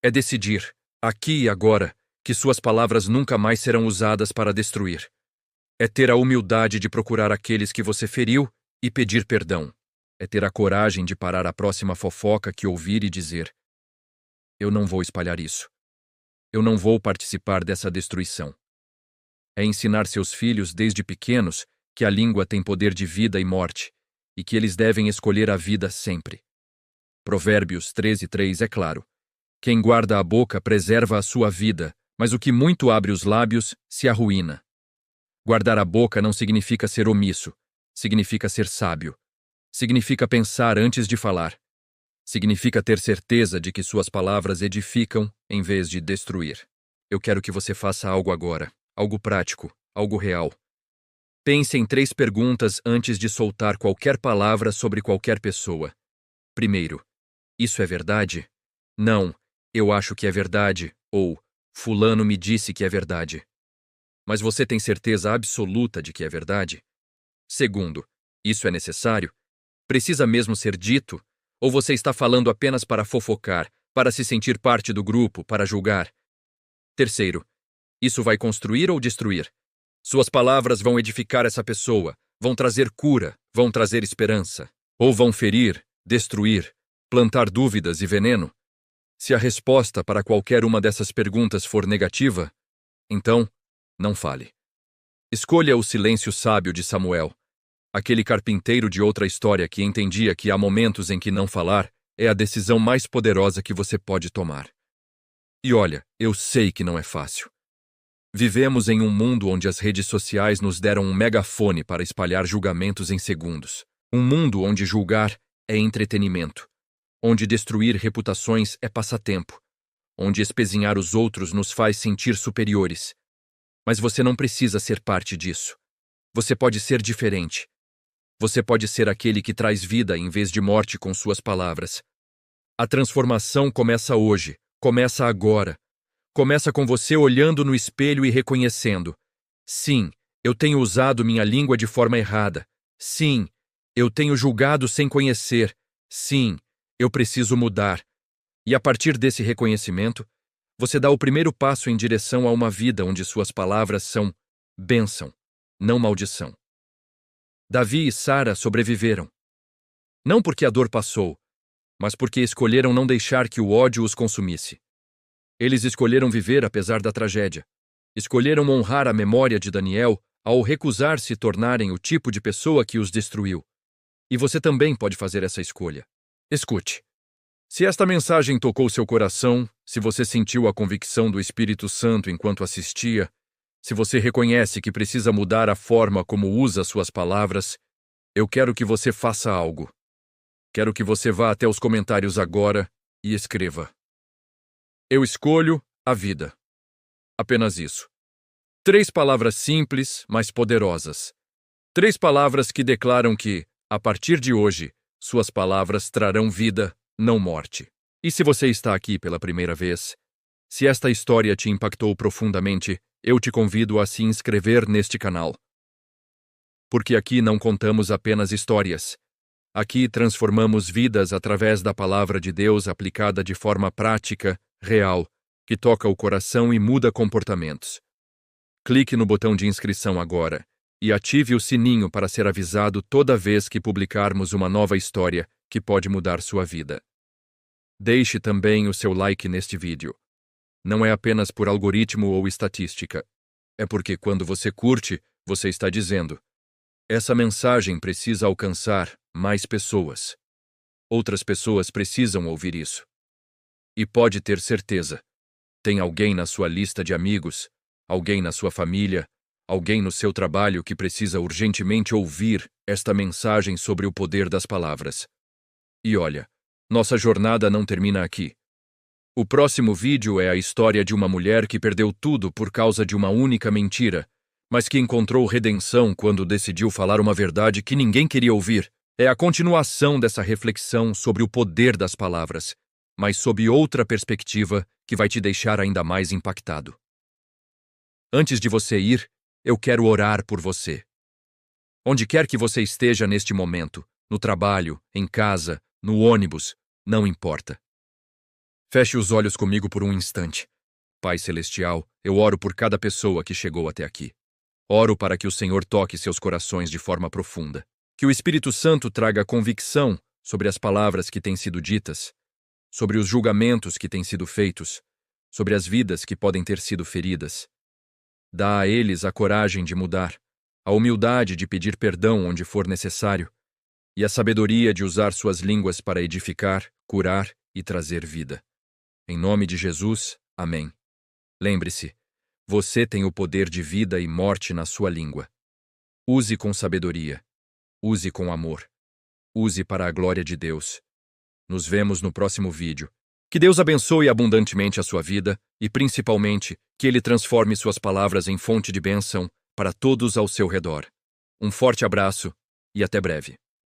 A: É decidir, aqui e agora, que suas palavras nunca mais serão usadas para destruir. É ter a humildade de procurar aqueles que você feriu e pedir perdão. É ter a coragem de parar a próxima fofoca que ouvir e dizer: eu não vou espalhar isso. Eu não vou participar dessa destruição. É ensinar seus filhos desde pequenos que a língua tem poder de vida e morte e que eles devem escolher a vida sempre. Provérbios 13:3 é claro: quem guarda a boca preserva a sua vida, mas o que muito abre os lábios se arruína. Guardar a boca não significa ser omisso, significa ser sábio. Significa pensar antes de falar. Significa ter certeza de que suas palavras edificam em vez de destruir. Eu quero que você faça algo agora, algo prático, algo real. Pense em 3 perguntas antes de soltar qualquer palavra sobre qualquer pessoa. Primeiro, isso é verdade? Não, eu acho que é verdade, ou fulano me disse que é verdade. Mas você tem certeza absoluta de que é verdade? Segundo, isso é necessário? Precisa mesmo ser dito? Ou você está falando apenas para fofocar, para se sentir parte do grupo, para julgar? Terceiro, Isso vai construir ou destruir? Suas palavras vão edificar essa pessoa, vão trazer cura, vão trazer esperança, ou vão ferir, destruir, plantar dúvidas e veneno? Se a resposta para qualquer uma dessas perguntas for negativa, então, não fale. Escolha o silêncio sábio de Samuel, aquele carpinteiro de outra história que entendia que há momentos em que não falar é a decisão mais poderosa que você pode tomar. E olha, eu sei que não é fácil. Vivemos em um mundo onde as redes sociais nos deram um megafone para espalhar julgamentos em segundos. Um mundo onde julgar é entretenimento, onde destruir reputações é passatempo, onde espezinhar os outros nos faz sentir superiores. Mas você não precisa ser parte disso. Você pode ser diferente. Você pode ser aquele que traz vida em vez de morte com suas palavras. A transformação começa hoje, começa agora. Começa com você olhando no espelho e reconhecendo: sim, eu tenho usado minha língua de forma errada. Sim, eu tenho julgado sem conhecer. Sim, eu preciso mudar. E a partir desse reconhecimento, você dá o primeiro passo em direção a uma vida onde suas palavras são bênção, não maldição. Davi e Sara sobreviveram. Não porque a dor passou, mas porque escolheram não deixar que o ódio os consumisse. Eles escolheram viver apesar da tragédia. Escolheram honrar a memória de Daniel ao recusar se tornarem o tipo de pessoa que os destruiu. E você também pode fazer essa escolha. Escute. Se esta mensagem tocou seu coração, se você sentiu a convicção do Espírito Santo enquanto assistia, se você reconhece que precisa mudar a forma como usa suas palavras, eu quero que você faça algo. Quero que você vá até os comentários agora e escreva: eu escolho a vida. Apenas isso. 3 palavras simples, mas poderosas. 3 palavras que declaram que, a partir de hoje, suas palavras trarão vida, não morte. E se você está aqui pela primeira vez, se esta história te impactou profundamente, eu te convido a se inscrever neste canal. Porque aqui não contamos apenas histórias. Aqui transformamos vidas através da palavra de Deus aplicada de forma prática, real, que toca o coração e muda comportamentos. Clique no botão de inscrição agora e ative o sininho para ser avisado toda vez que publicarmos uma nova história que pode mudar sua vida. Deixe também o seu like neste vídeo. Não é apenas por algoritmo ou estatística. É porque quando você curte, você está dizendo: essa mensagem precisa alcançar mais pessoas. Outras pessoas precisam ouvir isso. E pode ter certeza, tem alguém na sua lista de amigos, alguém na sua família, alguém no seu trabalho que precisa urgentemente ouvir esta mensagem sobre o poder das palavras. E olha, nossa jornada não termina aqui. O próximo vídeo é a história de uma mulher que perdeu tudo por causa de uma única mentira, mas que encontrou redenção quando decidiu falar uma verdade que ninguém queria ouvir. É a continuação dessa reflexão sobre o poder das palavras, mas sob outra perspectiva que vai te deixar ainda mais impactado. Antes de você ir, eu quero orar por você. Onde quer que você esteja neste momento, no trabalho, em casa, no ônibus, não importa. Feche os olhos comigo por um instante. Pai Celestial, eu oro por cada pessoa que chegou até aqui. Oro para que o Senhor toque seus corações de forma profunda. Que o Espírito Santo traga convicção sobre as palavras que têm sido ditas, sobre os julgamentos que têm sido feitos, sobre as vidas que podem ter sido feridas. Dá a eles a coragem de mudar, a humildade de pedir perdão onde for necessário, e a sabedoria de usar suas línguas para edificar, curar e trazer vida. Em nome de Jesus, amém. Lembre-se, você tem o poder de vida e morte na sua língua. Use com sabedoria. Use com amor. Use para a glória de Deus. Nos vemos no próximo vídeo. Que Deus abençoe abundantemente a sua vida e, principalmente, que Ele transforme suas palavras em fonte de bênção para todos ao seu redor. Um forte abraço e até breve.